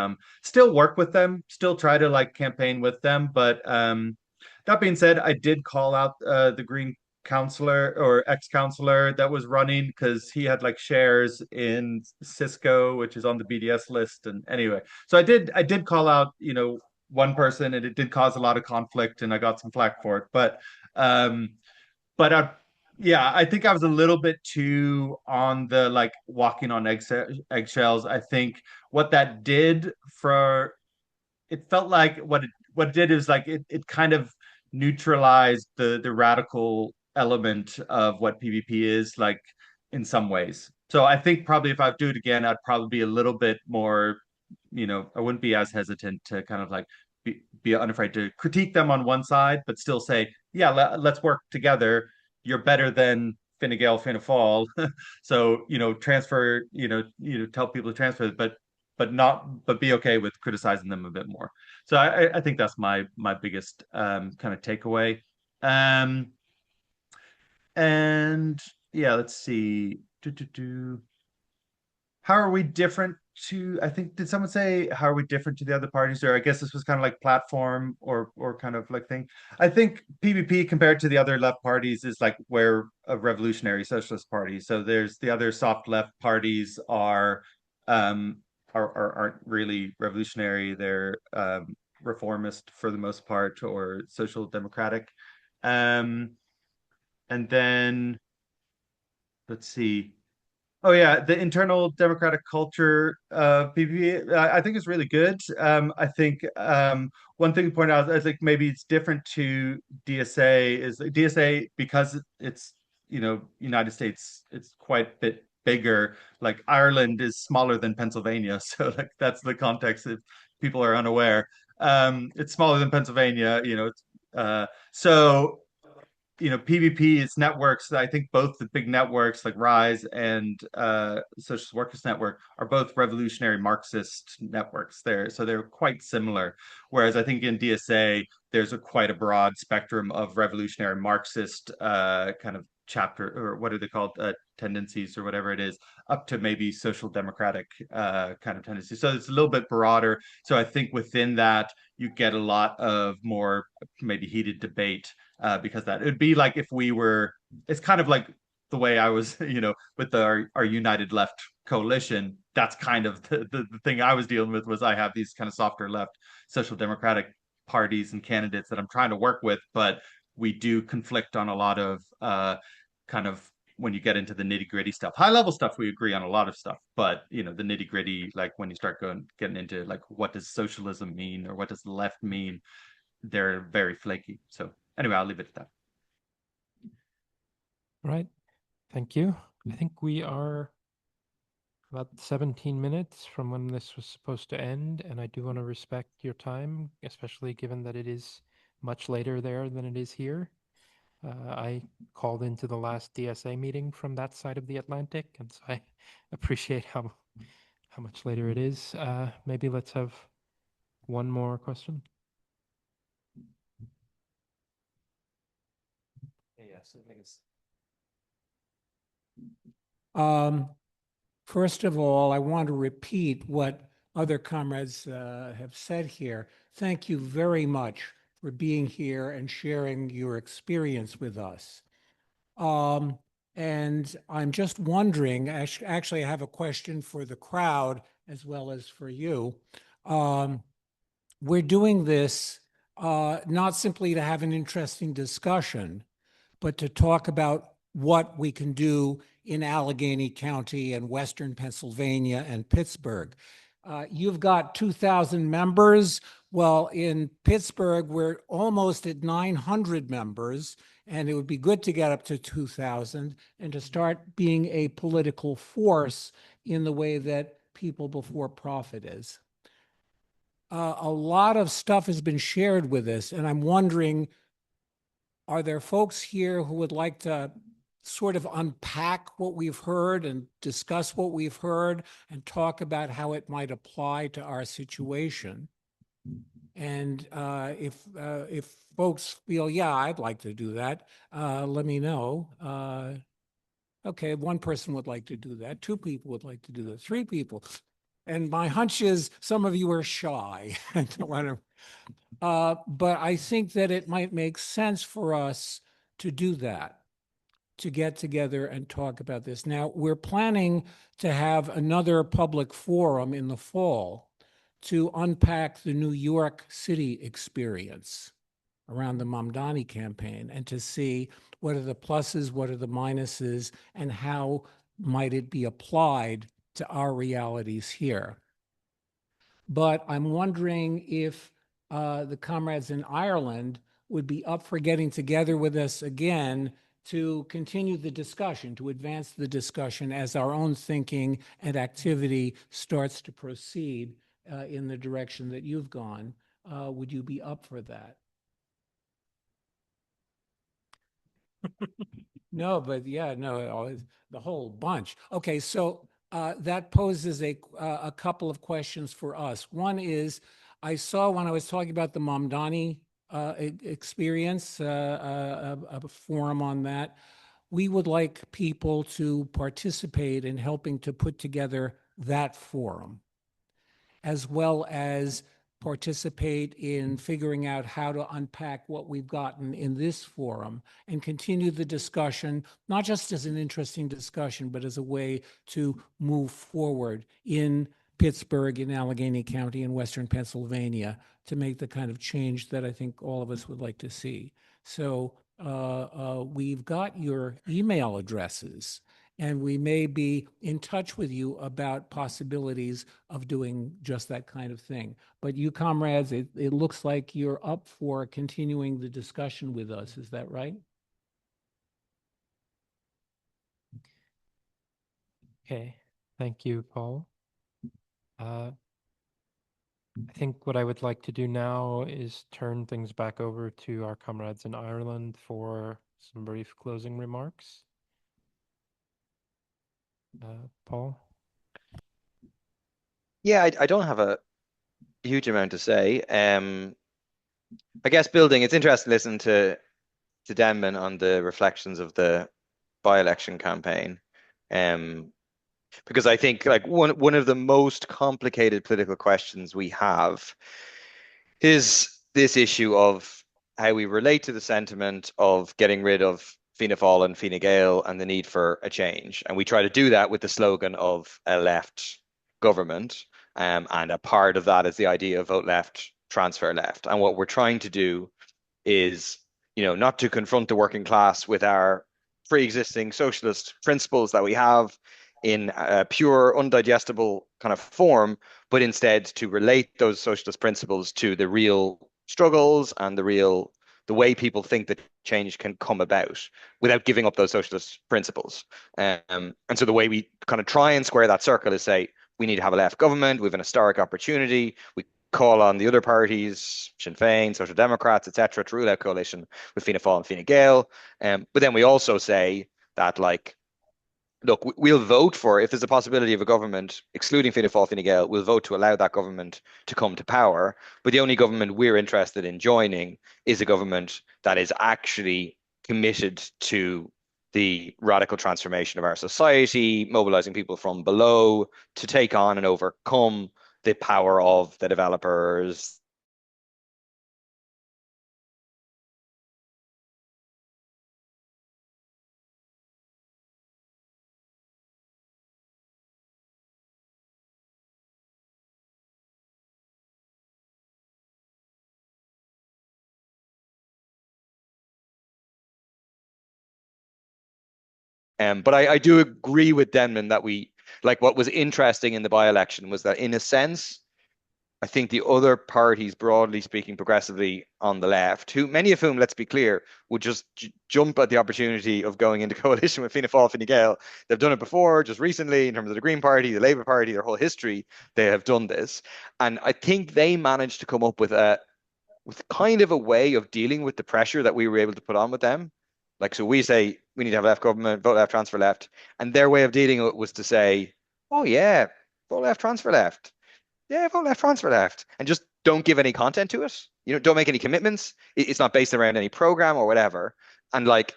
D: still work with them, still try to like campaign with them. But that being said, I did call out the Green councillor or ex-councillor that was running because he had like shares in Cisco, which is on the BDS list. And anyway, so I did call out, one person, and it did cause a lot of conflict, and I got some flack for it. Um, but yeah, I think I was a little bit too on the like walking on eggshells. I think what that did for it felt like what it did is like it kind of neutralized the radical element of what PvP is like in some ways. So I think probably if I do it again, I'd probably be a little bit more, I wouldn't be as hesitant to kind of like be unafraid to critique them on one side, but still say, yeah, let's work together. You're better than Fine Gael, Fianna Fáil. So, transfer, tell people to transfer, but be okay with criticizing them a bit more. So I think that's my biggest kind of takeaway. And yeah, let's see. How are we different I think, did someone say how are we different to the other parties? Or I guess this was kind of like platform or kind of like thing. I think PvP compared to the other left parties is like we're a revolutionary socialist party. So there's the other soft left parties aren't really revolutionary. They're reformist for the most part or social democratic. And then let's see. Oh yeah, the internal democratic culture PvP I think is really good. I think one thing to point out, I think maybe it's different to DSA is DSA because it's United States, it's quite a bit bigger. Like Ireland is smaller than Pennsylvania, so like that's the context if people are unaware. It's smaller than Pennsylvania, so PvP is networks. I think both the big networks like Rise and Socialist Workers Network are both revolutionary Marxist networks. They're quite similar. Whereas I think in DSA there's quite a broad spectrum of revolutionary Marxist kind of chapter, or what are they called, tendencies or whatever it is, up to maybe social democratic kind of tendencies. So it's a little bit broader. So I think within that you get a lot of more maybe heated debate. Because that it would be like if it's kind of like the way I was, with our United Left coalition. That's kind of the thing I was dealing with was I have these kind of softer left social democratic parties and candidates that I'm trying to work with, but we do conflict on a lot of kind of when you get into the nitty gritty stuff. High level stuff, we agree on a lot of stuff, but the nitty gritty, like when you start getting into like what does socialism mean or what does the left mean, they're very flaky. So anyway, I'll leave it at that.
A: All right. Thank you. I think we are about 17 minutes from when this was supposed to end, and I do want to respect your time, especially given that it is much later there than it is here. I called into the last DSA meeting from that side of the Atlantic, and so I appreciate how much later it is. Maybe let's have one more question.
K: Yes, I think it's. First of all, I want to repeat what other comrades have said here. Thank you very much for being here and sharing your experience with us. And I'm just wondering, actually, I have a question for the crowd as well as for you. We're doing this not simply to have an interesting discussion, but to talk about what we can do in Allegheny County and Western Pennsylvania and Pittsburgh. You've got 2,000 members. Well, in Pittsburgh, we're almost at 900 members, and it would be good to get up to 2,000 and to start being a political force in the way that People Before Profit is. A lot of stuff has been shared with us, and I'm wondering, are there folks here who would like to sort of unpack what we've heard and discuss what we've heard and talk about how it might apply to our situation? And if folks feel, yeah, I'd like to do that, let me know. Okay, one person would like to do that. Two people would like to do that. Three people. And my hunch is some of you are shy. But I think that it might make sense for us to do that, to get together and talk about this. Now, we're planning to have another public forum in the fall to unpack the New York City experience around the Mamdani campaign and to see what are the pluses, what are the minuses, and how might it be applied to our realities here. But I'm wondering if the comrades in Ireland would be up for getting together with us again to continue the discussion, to advance the discussion as our own thinking and activity starts to proceed in the direction that you've gone. Would you be up for that? No, but yeah, no, the whole bunch. Okay, so that poses a couple of questions for us. One is, I saw when I was talking about the Mamdani experience, a forum on that. We would like people to participate in helping to put together that forum, as well as participate in figuring out how to unpack what we've gotten in this forum and continue the discussion, not just as an interesting discussion, but as a way to move forward in Pittsburgh, in Allegheny County, in Western Pennsylvania, to make the kind of change that I think all of us would like to see. So we've got your email addresses, and we may be in touch with you about possibilities of doing just that kind of thing. But you comrades, it looks like you're up for continuing the discussion with us. Is that right?
A: Okay, thank you, Paul. I think what I would like to do now is turn things back over to our comrades in Ireland for some brief closing remarks. Paul?
B: Yeah, I don't have a huge amount to say. I guess building, it's interesting to listen to Denman on the reflections of the by-election campaign. Because I think like one of the most complicated political questions we have is this issue of how we relate to the sentiment of getting rid of Fianna Fáil and Fine Gael and the need for a change. And we try to do that with the slogan of a left government. And a part of that is the idea of vote left, transfer left. And what we're trying to do is, not to confront the working class with our pre-existing socialist principles that we have in a pure, undigestible kind of form, but instead to relate those socialist principles to the real struggles and the way people think that change can come about without giving up those socialist principles. And so the way we kind of try and square that circle is say, we need to have a left government. We have an historic opportunity. We call on the other parties, Sinn Féin, Social Democrats, etc., to rule out coalition with Fianna Fáil and Fine Gael. But then we also say that, like, look, we'll vote for, if there's a possibility of a government excluding Fianna Fáil, Fine Gael, we'll vote to allow that government to come to power. But the only government we're interested in joining is a government that is actually committed to the radical transformation of our society, mobilizing people from below to take on and overcome the power of the developers, but I do agree with Denman that we Like what was interesting in the by-election was that in a sense, I think the other parties, broadly speaking, progressively on the left, who many of whom, let's be clear, would just jump at the opportunity of going into coalition with Fianna Fáil, Fine Gael. They've done it before, just recently, in terms of the Green Party, the Labour Party, their whole history, they have done this. And I think they managed to come up with kind of a way of dealing with the pressure that we were able to put on with them. Like, so we say we need to have left government, vote left, transfer left. And their way of dealing with it was to say, oh yeah, vote left, transfer left. Yeah, vote left, transfer left, and just don't give any content to it. Don't make any commitments. It's not based around any program or whatever. And like,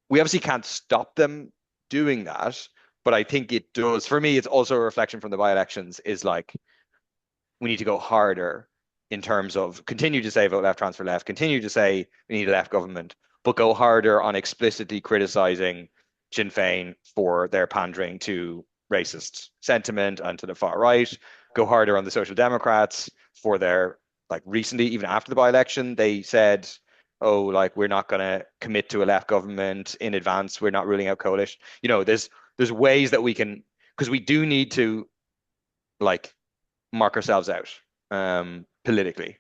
B: we obviously can't stop them doing that, but I think it does. For me, it's also a reflection from the by-elections is like, we need to go harder in terms of continue to say vote left, transfer left, continue to say we need a left government, but go harder on explicitly criticizing Sinn Féin for their pandering to racist sentiment and to the far right. Go harder on the Social Democrats for their, like, recently, even after the by-election, they said, oh, like, we're not going to commit to a left government in advance. We're not ruling out coalition. There's ways that we can, because we do need to, like, mark ourselves out politically.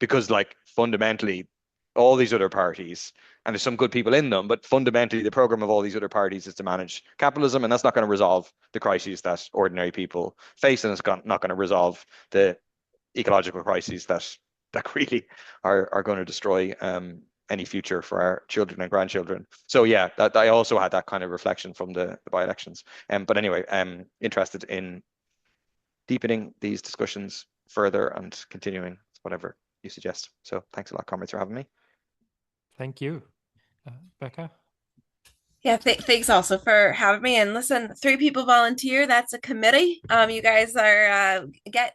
B: Because, like, fundamentally, all these other parties, and there's some good people in them, but fundamentally the program of all these other parties is to manage capitalism, and that's not going to resolve the crises that ordinary people face, and it's not going to resolve the ecological crises that really are going to destroy any future for our children and grandchildren. So yeah, that I also had that kind of reflection from the by-elections. But anyway, I'm interested in deepening these discussions further and continuing whatever you suggest. So thanks a lot, comrades, for having me.
A: Thank you. Becca?
C: Yeah, thanks also for having me. And listen, 3 people volunteer. That's a committee. You guys are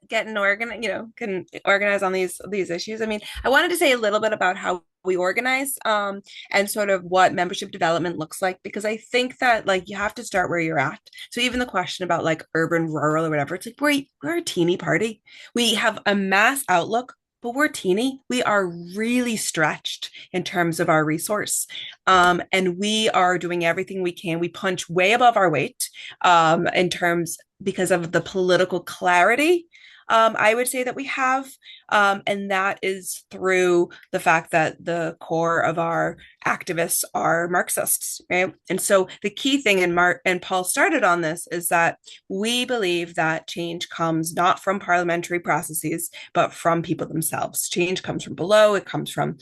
C: getting organized, can organize on these issues. I mean, I wanted to say a little bit about how we organize and sort of what membership development looks like, because I think that, like, you have to start where you're at. So even the question about, like, urban, rural, or whatever, it's like we're a teeny party. We have a mass outlook, but we're teeny. We are really stretched in terms of our resource. And we are doing everything we can. We punch way above our weight in terms, because of the political clarity I would say that we have. And that is through the fact that the core of our activists are Marxists, right? And so the key thing, and Paul started on this, is that we believe that change comes not from parliamentary processes, but from people themselves. Change comes from below. It comes from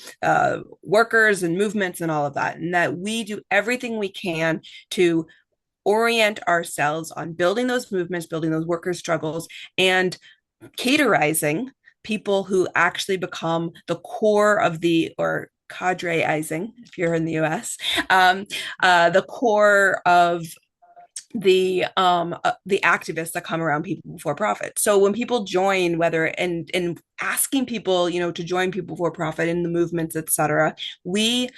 C: workers and movements and all of that. And that we do everything we can to orient ourselves on building those movements, building those workers' struggles, and caterizing people who actually become the core of or cadreizing, if you're in the US, the core of the activists that come around people before profit. So when people join, whether and asking people, to join people before profit in the movements, etc., we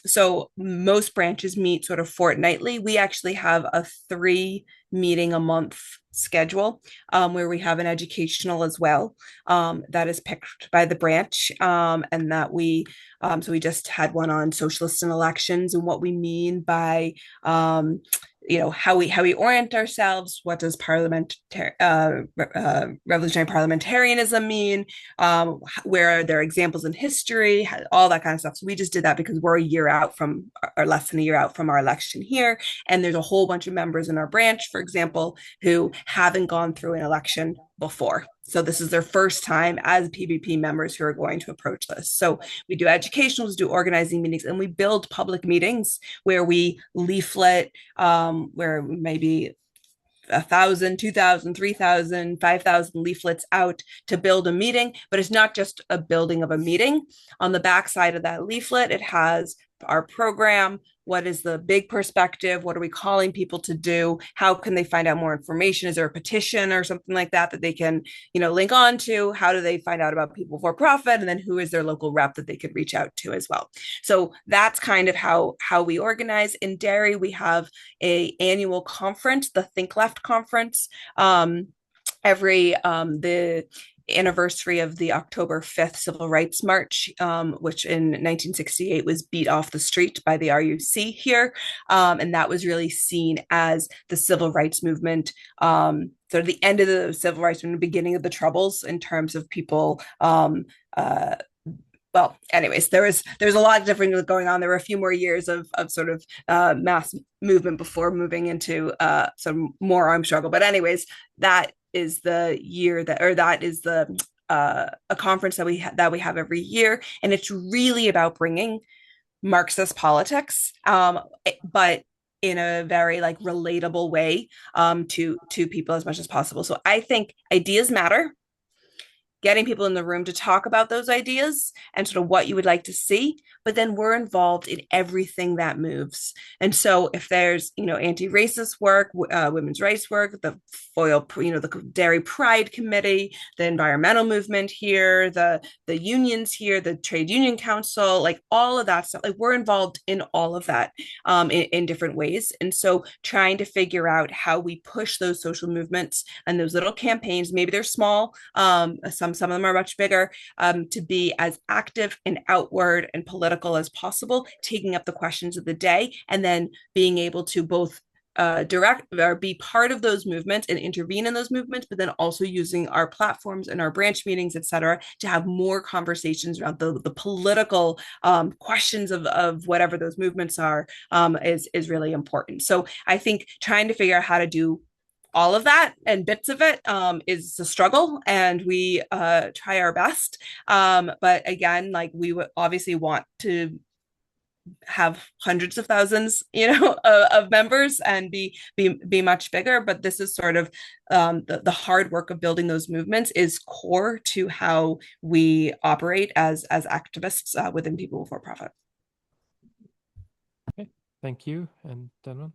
C: so most branches meet sort of fortnightly. We actually have a 3 meeting a month schedule where we have an educational as well that is picked by the branch, and that so we just had one on socialists and elections and what we mean by how we orient ourselves. What does revolutionary parliamentarianism mean? Where are there examples in history? All that kind of stuff. So we just did that because we're a year out from, or less than a year out from, our election here, and there's a whole bunch of members in our branch, for example, who haven't gone through an election before. So this is their first time as PBP members who are going to approach this. So we do educationals, do organizing meetings, and we build public meetings where we leaflet, where maybe 1,000, 2,000, 3,000, 5,000 leaflets out to build a meeting. But it's not just a building of a meeting. On the backside of that leaflet, it has our program. What is the big perspective? What are we calling people to do? How can they find out more information? Is there a petition or something like that that they can, link on to? How do they find out about people for profit? And then who is their local rep that they could reach out to as well? So that's kind of how we organize. In Derry, we have an annual conference, the Think Left conference. anniversary of the October 5th Civil Rights March, which in 1968 was beat off the street by the RUC here. And that was really seen as the civil rights movement, sort of the end of the civil rights movement, the beginning of the Troubles in terms of people well, anyways, there was a lot of different going on. There were a few more years of sort of mass movement before moving into some more armed struggle. But anyways, that is the year that, or that is the a conference that we have every year, and it's really about bringing Marxist politics, but in a very like relatable way to people as much as possible. So I think ideas matter. Getting people in the room to talk about those ideas and sort of what you would like to see, but then we're involved in everything that moves. And so if there's, anti-racist work, women's rights work, the FOIL, the Derry Pride Committee, the environmental movement here, the unions here, the Trade Union Council, like all of that stuff, like we're involved in all of that in different ways. And so trying to figure out how we push those social movements and those little campaigns, maybe they're small, some of them are much bigger, to be as active and outward and political as possible, taking up the questions of the day, and then being able to both direct or be part of those movements and intervene in those movements, but then also using our platforms and our branch meetings, et cetera, to have more conversations around the political questions of whatever those movements are is really important. So I think trying to figure out how to do all of that and bits of it is a struggle, and we try our best. But again, like we would obviously want to have hundreds of thousands, of members and be much bigger. But this is sort of the hard work of building those movements is core to how we operate as activists within People Before Profit.
A: Okay, thank you, and Denman.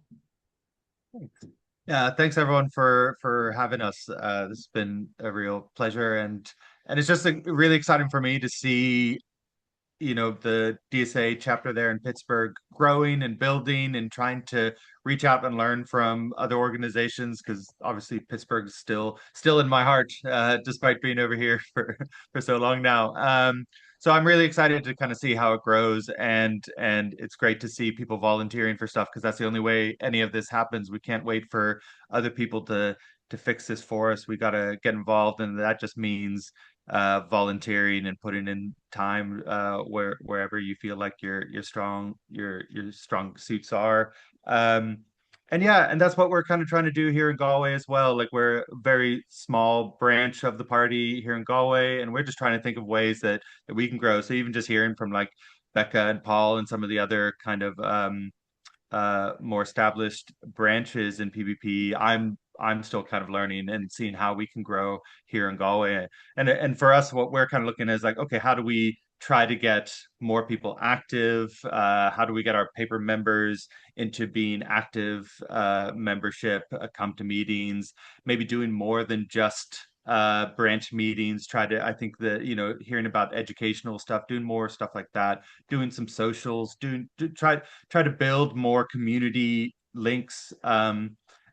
D: Yeah, thanks everyone for having us. This has been a real pleasure, and it's just really exciting for me to see, the DSA chapter there in Pittsburgh growing and building and trying to reach out and learn from other organizations, because obviously Pittsburgh's still in my heart, despite being over here for so long now. So I'm really excited to kind of see how it grows, and it's great to see people volunteering for stuff, because that's the only way any of this happens. We can't wait for other people to fix this for us. We got to get involved, and that just means volunteering and putting in time wherever you feel like your strong suits are. And that's what we're kind of trying to do here in Galway as well. Like, we're a very small branch of the party here in Galway, and we're just trying to think of ways that we can grow. So even just hearing from like Becca and Paul and some of the other kind of more established branches in PBP, I'm still kind of learning and seeing how we can grow here in Galway. And for us, what we're kind of looking at is like, okay, how do we try to get more people active? How do we get our paper members into being active membership, come to meetings, maybe doing more than just branch meetings, I think that, hearing about educational stuff, doing more stuff like that, doing some socials, try to build more community links.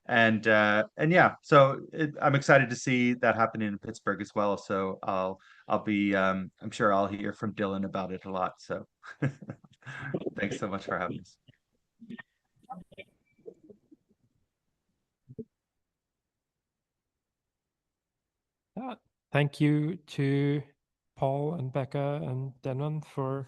D: And yeah, so I'm excited to see that happening in Pittsburgh as well. So I'll be I'm sure I'll hear from Dylan about it a lot. So thanks so much for having us.
A: Thank you to Paul and Becca and Denman for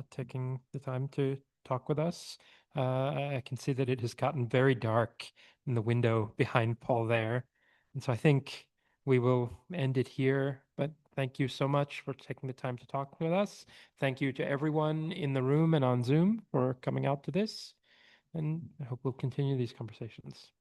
A: taking the time to talk with us. I can see that it has gotten very dark in the window behind Paul there. And so I think we will end it here, but thank you so much for taking the time to talk with us. Thank you to everyone in the room and on Zoom for coming out to this. And I hope we'll continue these conversations.